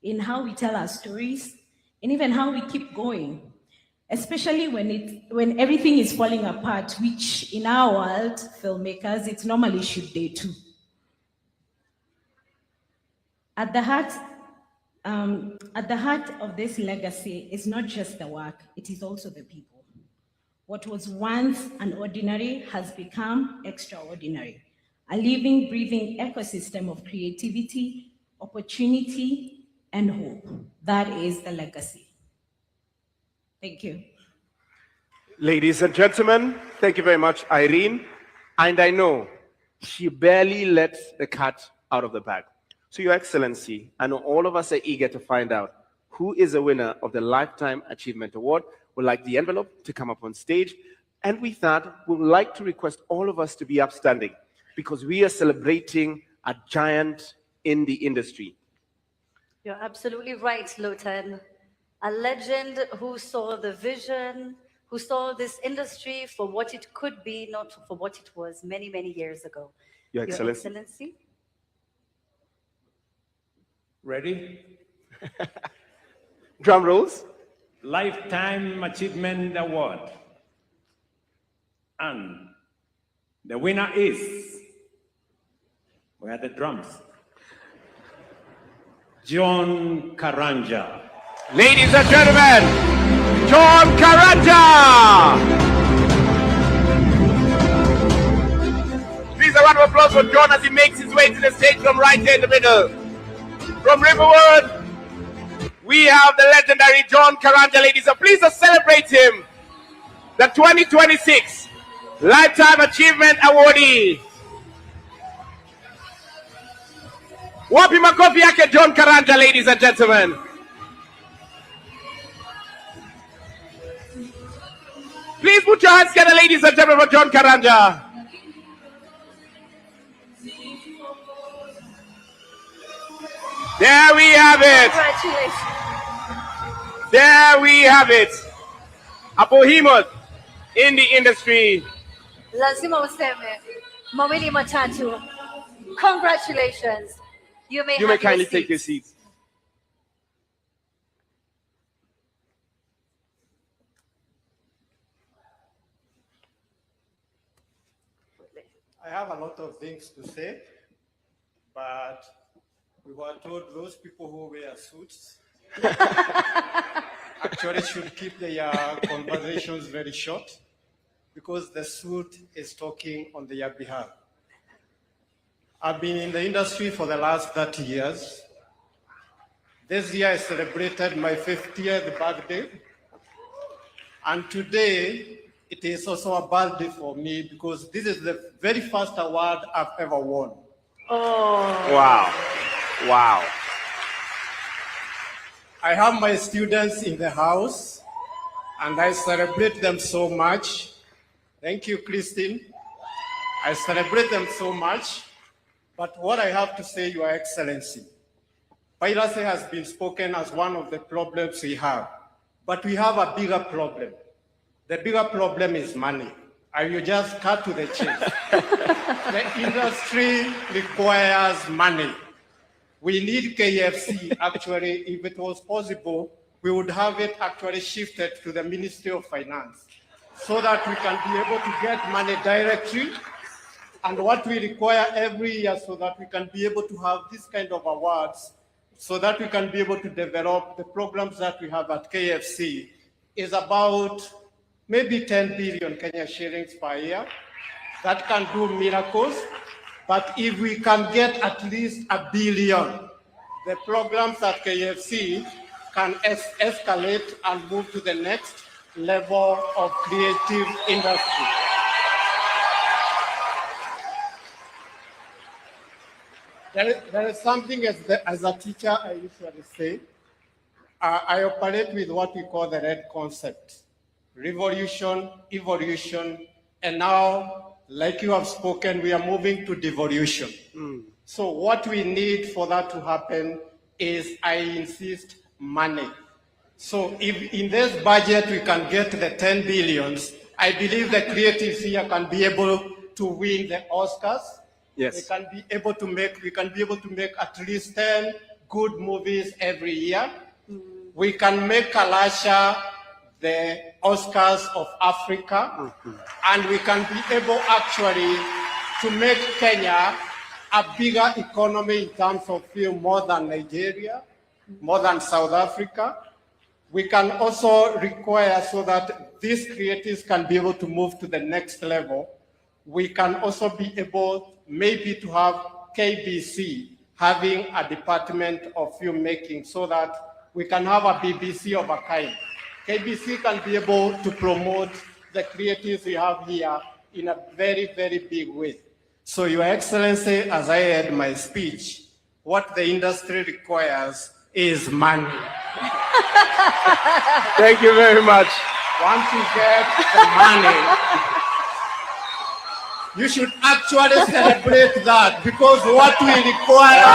in how we tell our stories and even how we keep going, especially when everything is falling apart, which in our world, filmmakers, it's normally shoot day 2. At the heart of this legacy is not just the work, it is also the people. What was once an ordinary has become extraordinary, a living, breathing ecosystem of creativity, opportunity, and hope. That is the legacy. Thank you. Ladies and gentlemen, thank you very much, Irene. And I know she barely lets the cat out of the bag. So, Your Excellency, I know all of us are eager to find out who is the winner of the Lifetime Achievement Award. We'd like the envelope to come up on stage. And with that, we'd like to request all of us to be upstanding because we are celebrating a giant in the industry. You're absolutely right, Lotan. A legend who saw the vision, who saw this industry for what it could be, not for what it was many, many years ago. Your Excellency. Excellency. Ready? Drum rolls. Lifetime Achievement Award. And the winner is, where are the drums? John Karanja. Ladies and gentlemen, John Karanja! Please a round of applause for John as he makes his way to the stage from right here in the middle. From Riverwood, we have the legendary John Karanja, ladies. So please let's celebrate him, the 2026 Lifetime Achievement Awardee. Wapi makofi yake John Karanja, ladies and gentlemen. Please put your hands together, ladies and gentlemen, for John Karanja. There we have it. Congratulations. There we have it. A behemoth in the industry. Lazima useme mawili matatu. Congratulations. You may kindly take your seats. I have a lot of things to say, but we were told those people who wear suits actually should keep their conversations very short because the suit is talking on their behalf. I've been in the industry for the last 30 years. This year I celebrated my 50th birthday. And today, it is also a birthday for me because this is the very first award I've ever won. Oh. Wow. Wow. I have my students in the house and I celebrate them so much. Thank you, Christine. I celebrate them so much. But what I have to say, Your Excellency, piracy has been spoken as one of the problems we have. But we have a bigger problem. The bigger problem is money. I will just cut to the chase. The industry requires money. We need KFC. Actually, if it was possible, we would have it actually shifted to the Ministry of Finance so that we can be able to get money directly and what we require every year so that we can be able to have this kind of awards so that we can be able to develop the programs that we have at KFC is about maybe 10 billion Kenya shillings per year. That can do miracles. But if we can get at least $1 billion, the programs at KFC can escalate and move to the next level of creative industry. There is something as a teacher I usually say. I operate with what we call the red concept. Revolution, evolution, and now, like you have spoken, we are moving to devolution. So what we need for that to happen is, I insist, money. So if in this budget we can get the 10 billions, I believe the creatives here can be able to win the Oscars. Yes. We can be able to make at least 10 good movies every year. We can make Kalasha the Oscars of Africa, and we can be able actually to make Kenya a bigger economy in terms of film more than Nigeria, more than South Africa. We can also require so that these creatives can be able to move to the next level. We can also be able maybe to have KBC having a department of filmmaking so that we can have a BBC of a kind. KBC can be able to promote the creatives we have here in a very, very big way. So Your Excellency, as I had my speech, what the industry requires is money. Thank you very much. Once you get the money, you should actually celebrate that, because what we require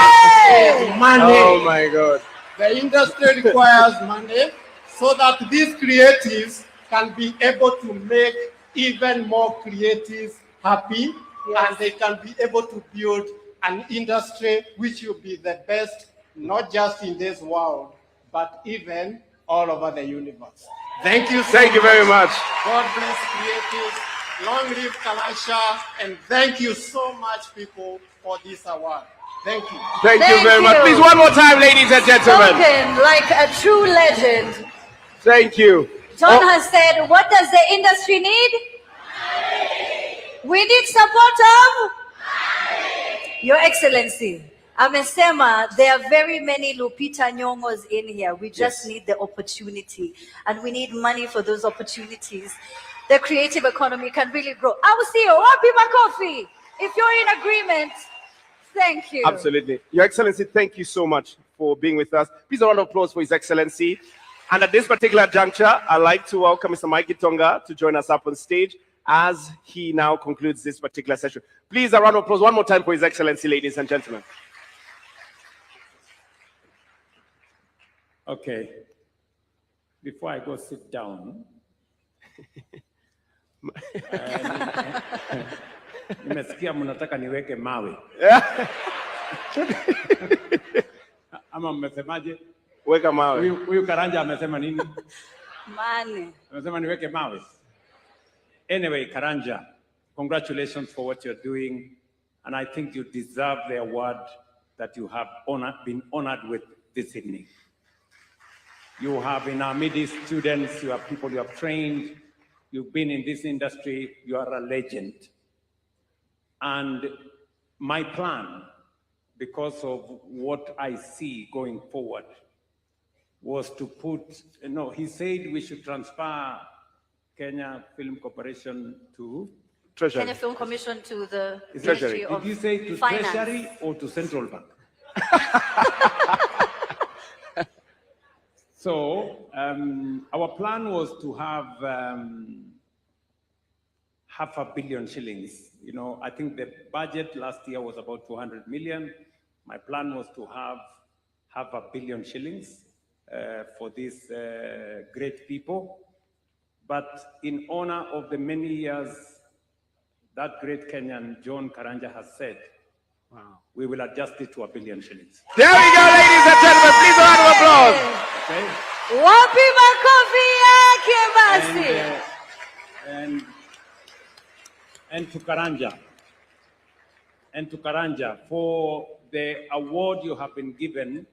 is money. Oh my God. The industry requires money so that these creatives can be able to make even more creatives happy, and they can be able to build an industry which will be the best, not just in this world, but even all over the universe. Thank you so Thank you very much. God bless creatives. Long live Kalasha, and thank you so much, people, for this award. Thank you. Thank you very much. Please, one more time, ladies and gentlemen. Spoken like a true legend. Thank you. John has said, what does the industry need? We need support of? Your Excellency, amesema there are very many Lupita Nyong'os in here. We just need the opportunity, and we need money for those opportunities. The creative economy can really grow. I will see you. Happy coffee. If you're in agreement, thank you. Absolutely. Your Excellency, thank you so much for being with us. Please, a round of applause for His Excellency. And at this particular juncture, I'd like to welcome Mr. Mike Tonga to join us up on stage as he now concludes this particular session. Please, a round of applause one more time for His Excellency, ladies and gentlemen. Okay. Before I go sit down, nimesikia mnataka niweke mawe. Ama mmesemaje? Weka mawe. Huyu Karanja amesema nini? Money. Amesema niweke mawe. Anyway, Karanja, congratulations for what you're doing, and I think you deserve the award that you have been honored with this evening. You have in our midst students, you have people you have trained, you've been in this industry, you are a legend. And my plan, because of what I see going forward, was to put, he said we should transfer Kenya Film Corporation to Treasury. Kenya Film Commission to the Treasury. Ministry of Did you say to Finance. Treasury or to Central Bank? So our plan was to have $500 million shillings. I think the budget last year was about 200 million. My plan was to have $500 million shillings for these great people. But in honor of the many years that great Kenyan John Karanja has said, we will adjust it to $1 billion shillings. There we go, ladies and gentlemen. Please, a round of applause. Okay? Wapi makofi yake basi. And to Karanja, for the award you have been given,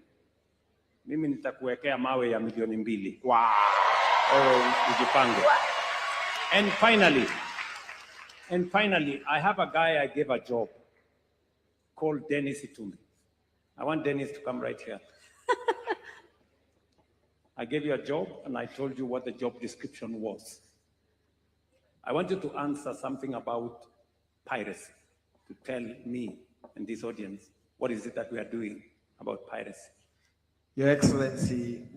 mimi nitakuwekea mawe ya milioni 2. Wow. Ujipange. And finally, I have a guy I gave a job called Dennis Itumbi. I want Dennis to come right here. I gave you a job and I told you what the job description was. I want you to answer something about piracy, to tell me and this audience, what is it that we are doing about piracy? Your Excellency,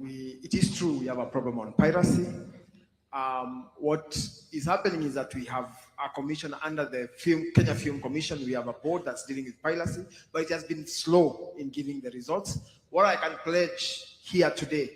it is true we have a problem on piracy. What is happening is that we have a commission under the Kenya Film Commission. We have a board that's dealing with piracy, but it has been slow in giving the results. What I can pledge here today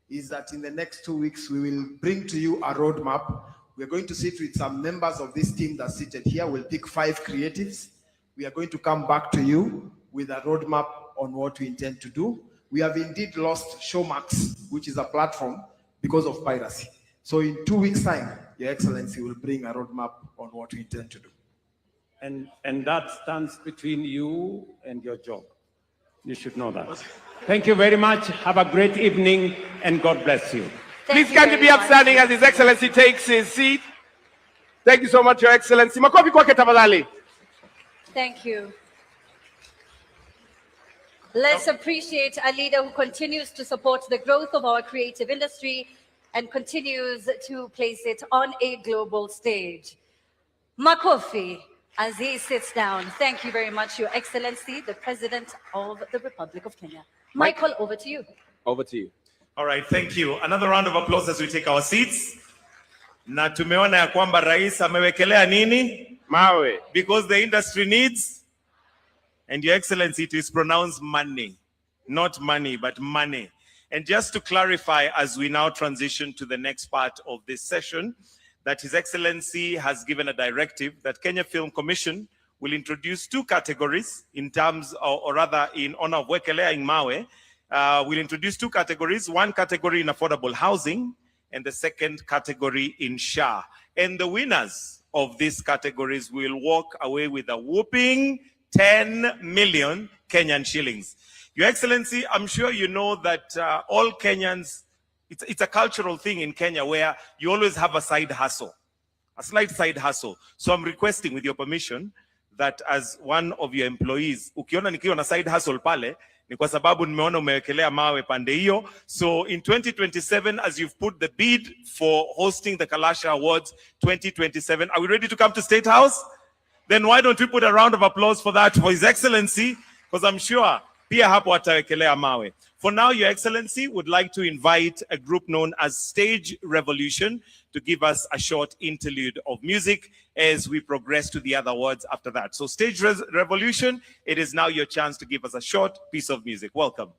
is that in the next 2 weeks, we will bring to you a roadmap. We're going to sit with some members of this team that's seated here. We'll pick 5 creatives. We are going to come back to you with a roadmap on what we intend to do. We have indeed lost Showmax, which is a platform, because of piracy. So in 2 weeks' time, Your Excellency will bring a roadmap on what we intend to do. And that stands between you and your job. You should know that. Thank you very much. Have a great evening, and God bless you. Please kindly be upstanding as His Excellency takes his seat. Thank you so much, Your Excellency. Makofi kwake tafadhali. Thank you. Let's appreciate a leader who continues to support the growth of our creative industry and continues to place it on a global stage. Makofi, as he sits down. Thank you very much, Your Excellency, the President of the Republic of Kenya. Michael, over to you. Over to you. All right, thank you. Another round of applause as we take our seats. Na tumeona ya kwamba rais amewekelea nini? Mawe. Because the industry needs, and Your Excellency, it is pronounced money. Not money, but money. And just to clarify, as we now transition to the next part of this session, that His Excellency has given a directive that Kenya Film Commission will introduce two categories in terms, or rather in honor of Wekelea in Mawe. We'll introduce two categories, one category in affordable housing and the second category in SHA. And the winners of these categories will walk away with a whooping 10 million Kenyan shillings. Your Excellency, I'm sure you know that all Kenyans, it's a cultural thing in Kenya where you always have a side hustle, a slight side hustle. So I'm requesting, with your permission, that as one of your employees, ukiona nikiwa na side hustle pale, ni kwa sababu nimeona umewekelea mawe pande hiyo. So in 2027, as you've put the bid for hosting the Kalasha Awards 2027, are we ready to come to State House? Then why don't we put a round of applause for that for His Excellency? Because I'm sure pia hapo atawekelea mawe. For now, Your Excellency would like to invite a group known as Stage Revolution to give us a short interlude of music as we progress to the other awards after that. So Stage Revolution, it is now your chance to give us a short piece of music. Welcome.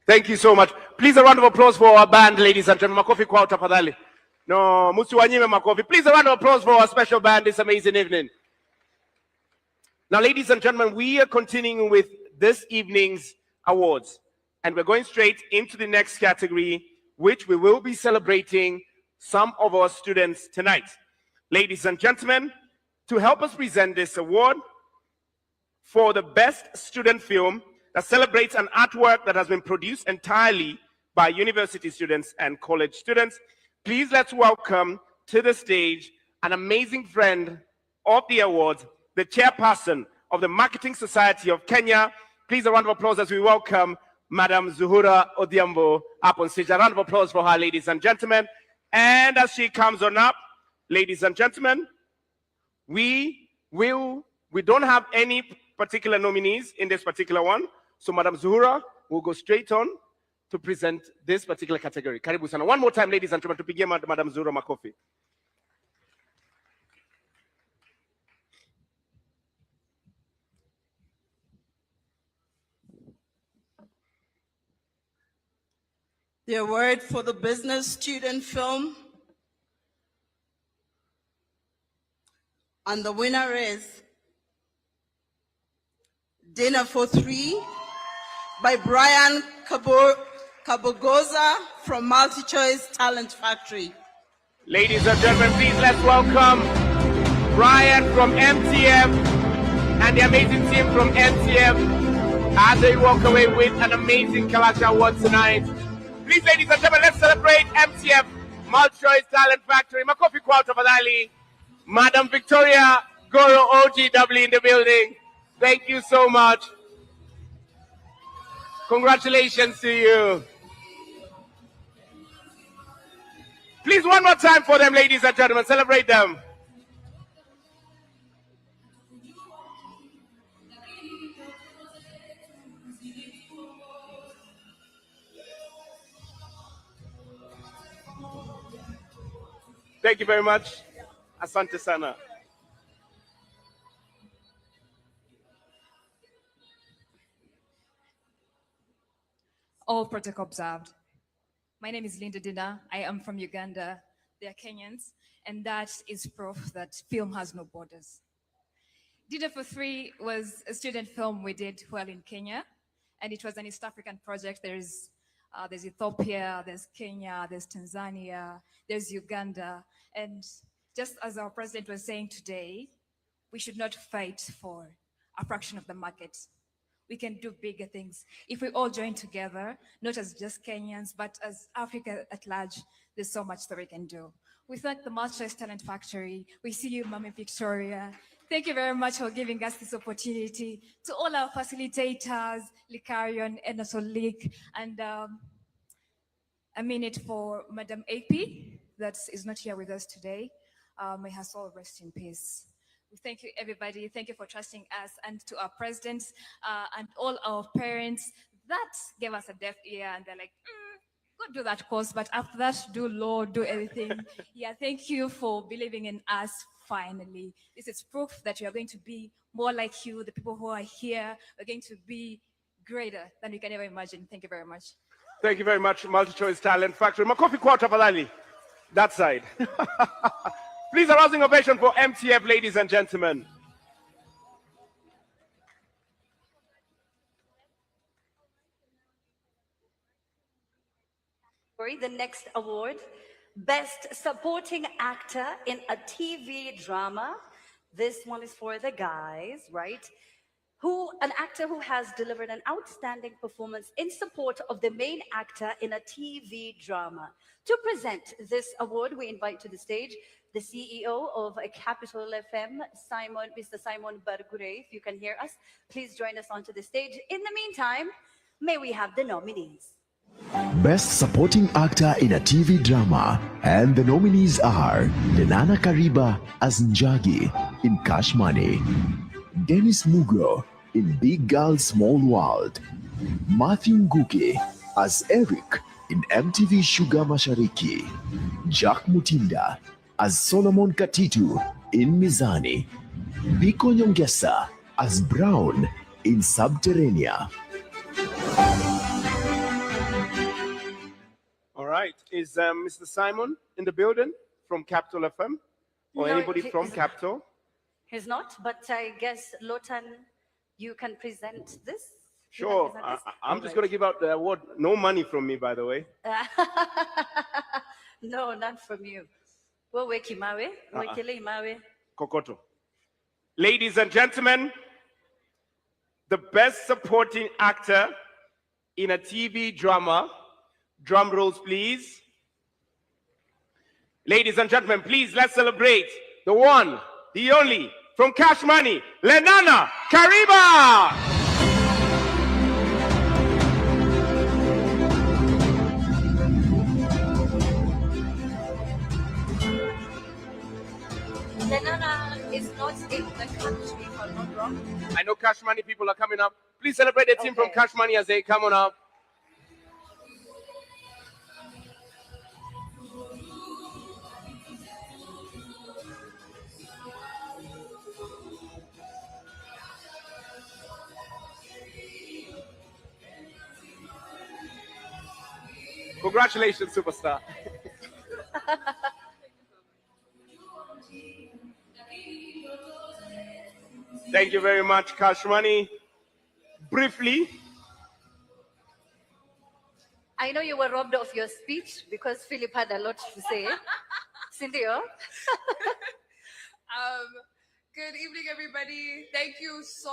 Thank you so much. Please a round of applause for our band, ladies and gentlemen. Makofi kwao tafadhali. No, musiwanyime makofi. Please a round of applause for our special band this amazing evening. Now, ladies and gentlemen, we are continuing with this evening's awards. And we're going straight into the next category, which we will be celebrating some of our students tonight. Ladies and gentlemen, to help us present this award for the best student film that celebrates an artwork that has been produced entirely by university students and college students, please let's welcome to the stage an amazing friend of the awards, the chairperson of the Marketing Society of Kenya. Please a round of applause as we welcome Madam Zuhura Odhiambo up on stage. A round of applause for her, ladies and gentlemen. And as she comes on up, ladies and gentlemen, we don't have any particular nominees in this particular one. So Madam Zuhura will go straight on to present this particular category. Karibu sana. One more time, ladies and gentlemen, to begin Madam Zuhura makofi. The award for the business student film. And the winner is Dinner for Three by Brian Kabogoza from MultiChoice Talent Factory. Ladies and gentlemen, please let's welcome Brian from MTF and the amazing team from MTF as they walk away with an amazing Kalasha award tonight. Please, ladies and gentlemen, let's celebrate MTF, MultiChoice Talent Factory. Makofi kwao tafadhali. Madam Victoria Goro OGW in the building. Thank you so much. Congratulations to you. Please, one more time for them, ladies and gentlemen. Celebrate them. Thank you very much. Asante sana. All protocol observed. My name is Linda Dina. I am from Uganda. They are Kenyans, and that is proof that film has no borders. Dinner for Three was a student film we did while in Kenya, and it was an East African project. There's Ethiopia, there's Kenya, there's Tanzania, there's Uganda, and just as our president was saying today, we should not fight for a fraction of the market. We can do bigger things. If we all join together, not as just Kenyans, but as Africa at large, there's so much that we can do. We thank the MultiChoice Talent Factory. We see you, Mami Victoria. Thank you very much for giving us this opportunity. To all our facilitators, Likarion, Enosolik, and a minute for Madam AP, that is not here with us today. May her soul rest in peace. We thank you, everybody. Thank you for trusting us, and to our presidents and all our parents that gave us a deaf ear, and they're like, go do that course, but after that, do law, do everything. Yeah, thank you for believing in us finally. This is proof that we are going to be more like you, the people who are here. We're going to be greater than we can ever imagine. Thank you very much. Thank you very much, MultiChoice Talent Factory. Makofi kwao tafadhali. That side. Please, a rousing ovation for MTF, ladies and gentlemen. The next award, Best Supporting Actor in a TV Drama. This one is for the guys, right? An actor who has delivered an outstanding performance in support of the main actor in a TV drama. To present this award, we invite to the stage the CEO of Capital FM, Mr. Simon Bargure. If you can hear us, please join us onto the stage. In the meantime, may we have the nominees. Best Supporting Actor in a TV Drama, and the nominees are Lenana Kariba as Njagi in Cash Money, Dennis Mugo in Big Girl Small World, Matthew Nguke as Eric in MTV Sugar Mashariki, Jack Mutinda as Solomon Katitu in Mizani, Biko Nyongesa as Brown in Subterranea. All right. Is Mr. Simon in the building from Capital FM? Or No, anybody from Capital? He's not, but I guess, Lotan, you can present this? You can Sure. present this? I'm just going to give out the award. No money from me, by the way. No, not from you. Weke mawe, wekele mawe. Kokoto. Ladies and gentlemen, the best supporting actor in a TV drama. Drum rolls, please. Ladies and gentlemen, please, let's celebrate the one, the only, from Cash Money, Lenana Kariba. Lenana is not in the country, if I'm not wrong. I know Cash Money people are coming up. Please celebrate the team from Cash Money as they come on up. Congratulations, superstar. Thank you very much, Cash Money. Briefly, I know you were robbed of your speech because Philip had a lot to say. Cynthia? Good evening, everybody. Thank you so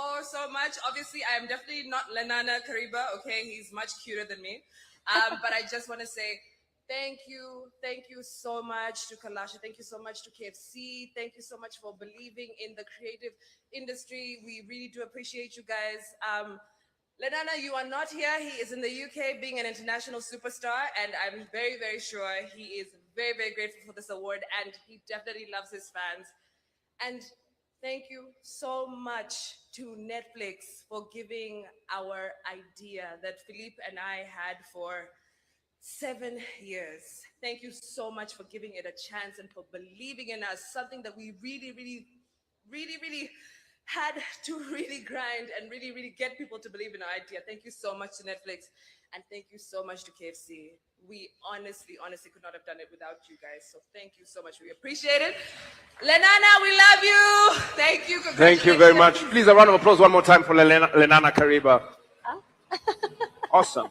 much. Obviously, I am definitely not Lenana Kariba, okay? He's much cuter than me. But I just want to say thank you so much to Kalasha. Thank you so much to KFC. Thank you so much for believing in the creative industry. We really do appreciate you guys. Lenana, you are not here. He is in the UK being an international superstar, and I'm very, very sure he is very, very grateful for this award, and he definitely loves his fans. And thank you so much to Netflix for giving our idea that Philippe and I had for 7 years. Thank you so much for giving it a chance and for believing in us, something that we really had to really grind and really get people to believe in our idea. Thank you so much to Netflix, and thank you so much to KFC. We honestly could not have done it without you guys. So thank you so much. We appreciate it. Lenana, we love you. Thank you. thank you very much. Please, a round of applause one more time for Lenana Kariba. Awesome.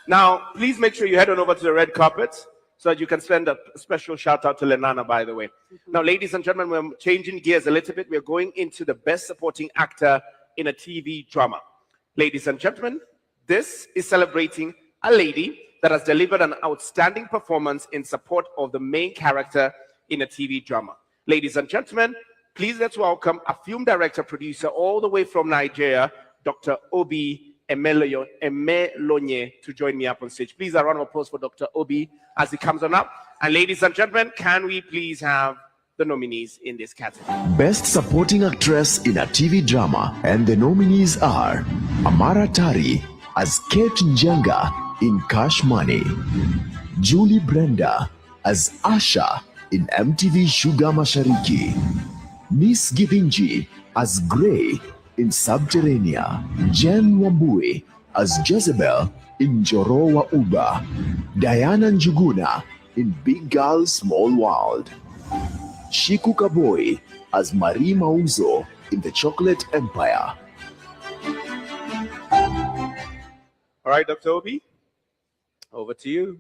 Now, please make sure you head on over to the red carpet so that you can send a special shout out to Lenana, by the way. Now, ladies and gentlemen, we're changing gears a little bit. We're going into the best supporting actor in a TV drama. Ladies and gentlemen, this is celebrating a lady that has delivered an outstanding performance in support of the main character in a TV drama. Ladies and gentlemen, please let's welcome a film director, producer all the way from Nigeria, Dr. Obi Emelonye, to join me up on stage. Please, a round of applause for Dr. Obi as he comes on up. And ladies and gentlemen, can we please have the nominees in this category? Best Supporting Actress in a TV Drama, and the nominees are Amara Tari as Kate Njenga in Cash Money, Julie Brenda as Asha in MTV Sugar Mashariki, Miss Givinji as Grey in Subterranea, Jen Wambui as Jezebel in Jorowa Uba, Diana Njuguna in Big Girl Small World, Shiku Kaboi as Marie Mauzo in The Chocolate Empire. All right, Dr. Obi, over to you.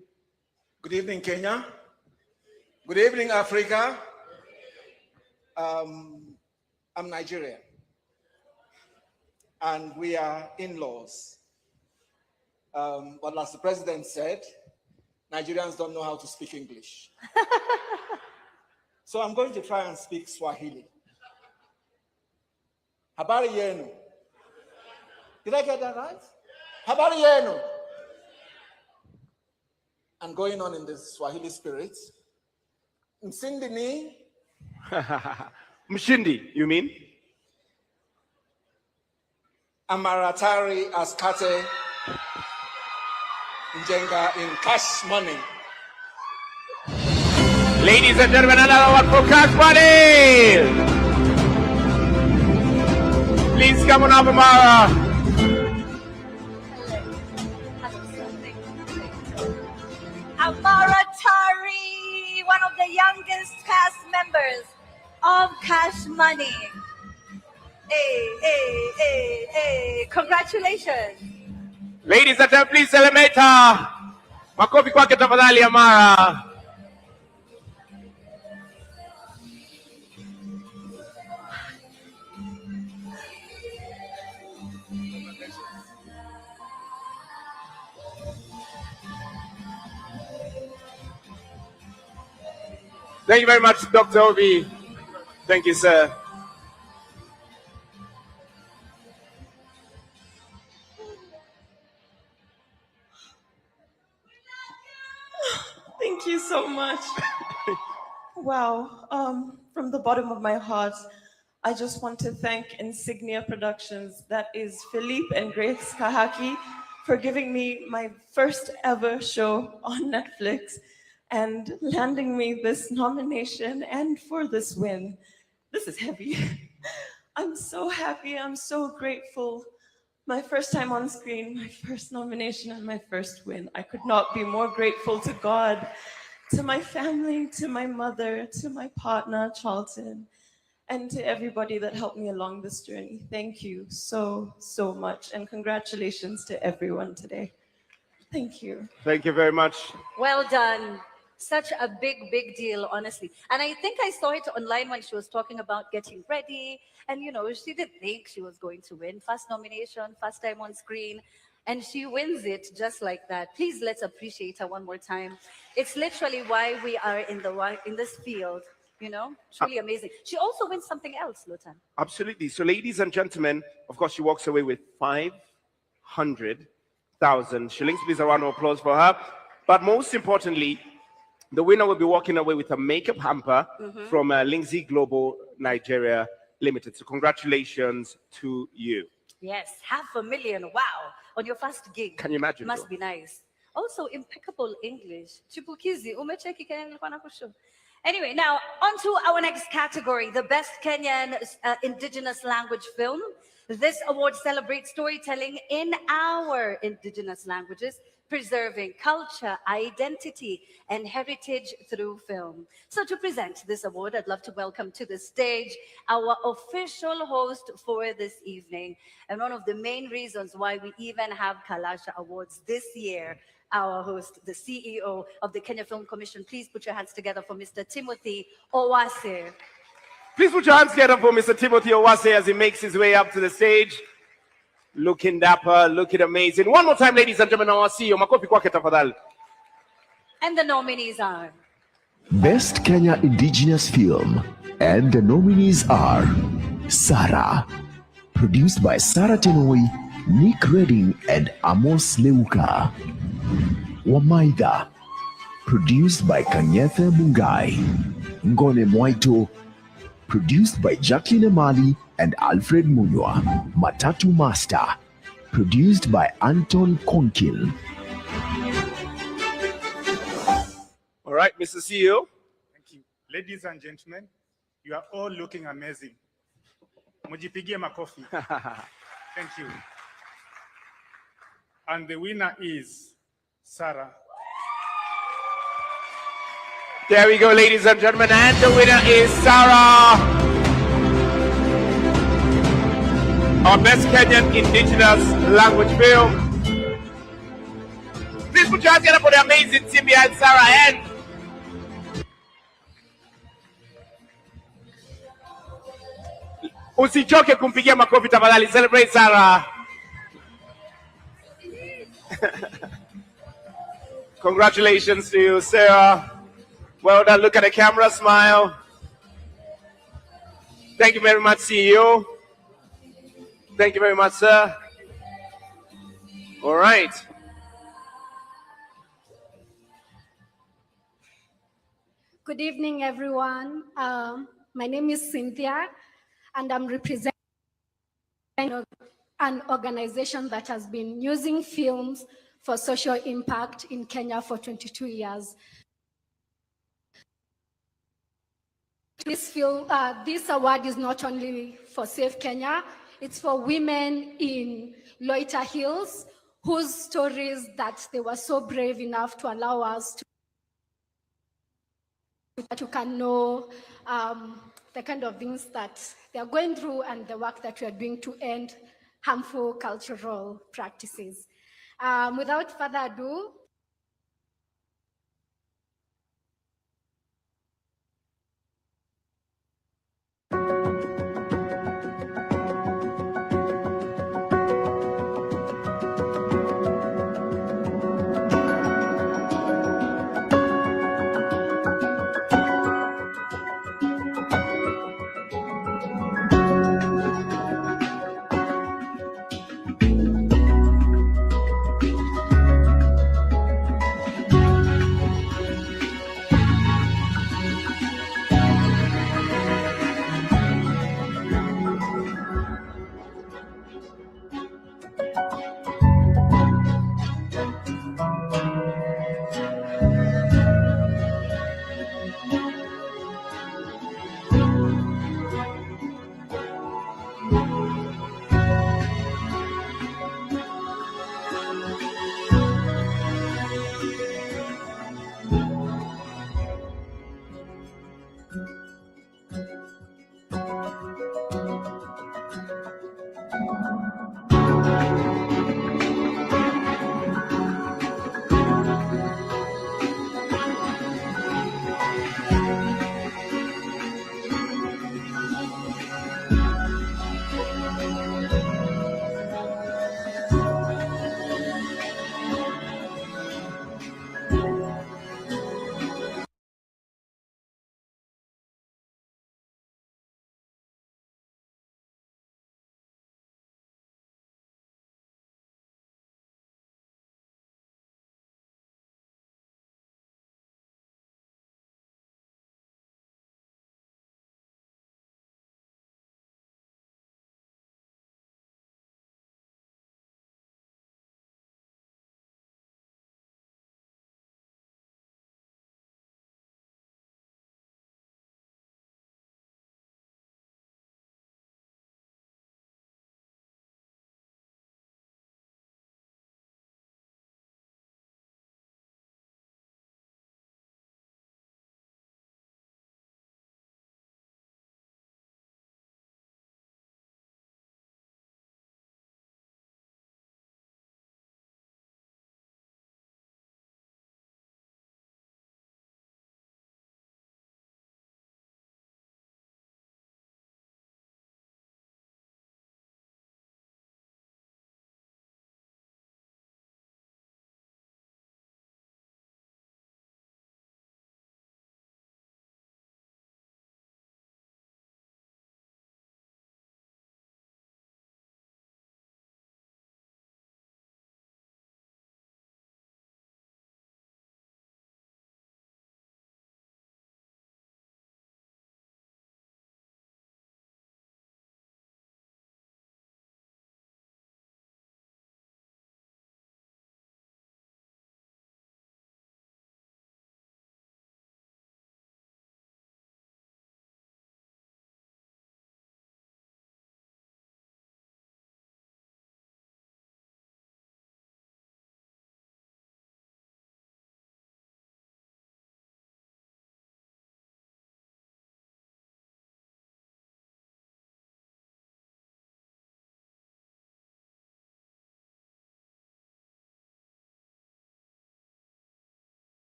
Good evening, Kenya. Good evening, Africa. I'm Nigerian, and we are in-laws. But as the president said, Nigerians don't know how to speak English. So I'm going to try and speak Swahili. Habari yenu. Did I get that right? Habari yenu. I'm going on in the Swahili spirit. Msindi ni. Mshindi, you mean? Amaratari askate njenga in cash money. Ladies and gentlemen, another one for cash money. Please come on up, Amara. Amara Tari, one of the youngest cast members of Cash Money. Hey. Congratulations. Ladies and gentlemen, please celebrate her. Makofi kwake tafadhali, Amara. Thank you very much, Dr. Obi. Thank you, sir. Thank you so much. Wow. From the bottom of my heart, I just want to thank Insignia Productions, that is Philippe and Grace Kahaki, for giving me my first ever show on Netflix and landing me this nomination and for this win. This is heavy. I'm so happy, I'm so grateful. My first time on screen, my first nomination and my first win. I could not be more grateful to God, to my family, to my mother, to my partner, Charlton, and to everybody that helped me along this journey. Thank you so, so much. And congratulations to everyone today. Thank you. Thank you very much. Well done. Such a big deal, honestly. And I think I saw it online when she was talking about getting ready. And, she didn't think she was going to win. First nomination, first time on screen. And she wins it just like that. Please, let's appreciate her one more time. It's literally why we are in this field, Truly amazing. She also wins something else, Lotan. Absolutely. So, ladies and gentlemen, of course, she walks away with 500,000 shillings. Please, a round of applause for her. But most importantly, the winner will be walking away with a makeup hamper from Lindsay Global Nigeria Limited. So congratulations to you. Yes, 500,000. Wow. On your first gig. Can you imagine? Must be nice. Also, impeccable English. Chipukizi, umecheki Kenya nilikuwa nakusho. Anyway, now on to our next category, the best Kenyan indigenous language film. This award celebrates storytelling in our indigenous languages, preserving culture, identity, and heritage through film. So to present this award, I'd love to welcome to the stage our official host for this evening. And one of the main reasons why we even have Kalasha Awards this year, our host, the CEO of the Kenya Film Commission. Please put your hands together for Mr. Timothy Owase. Please put your hands together for Mr. Timothy Owase as he makes his way up to the stage. Looking dapper, looking amazing. One more time, ladies and gentlemen, our CEO, makofi kwake tafadhali. And the nominees are Best Kenya Indigenous Film. And the nominees are Sarah, produced by Sarah Tenoi, Nick Redding, and Amos Leuka. Wamaida, produced by Kenyatta Mungai. Ngone Mwaito, produced by Jacqueline Amali and Alfred Munywa. Matatu Master, produced by Anton Konkin. All right, Mr. CEO. Thank you. Ladies and gentlemen, you are all looking amazing. Mujipigie makofi. Thank you. And the winner is Sarah. There we go, ladies and gentlemen, and the winner is Sarah. Our best Kenyan indigenous language film. Please put your hands together for the amazing team behind Sarah. And usichoke kumpigia makofi tafadhali. Celebrate Sarah. Congratulations to you, Sarah. Well done. Look at the camera, smile. Thank you very much, CEO. Thank you very much, sir. All right. Good evening, everyone. My name is Cynthia, and I'm representing an organization that has been using films for social impact in Kenya for 22 years. This award is not only for Save Kenya, it's for women in Loiter Hills, whose stories that they were so brave enough to allow us to can know the kind of things that they're going through and the work that we are doing to end harmful cultural practices. Without further ado,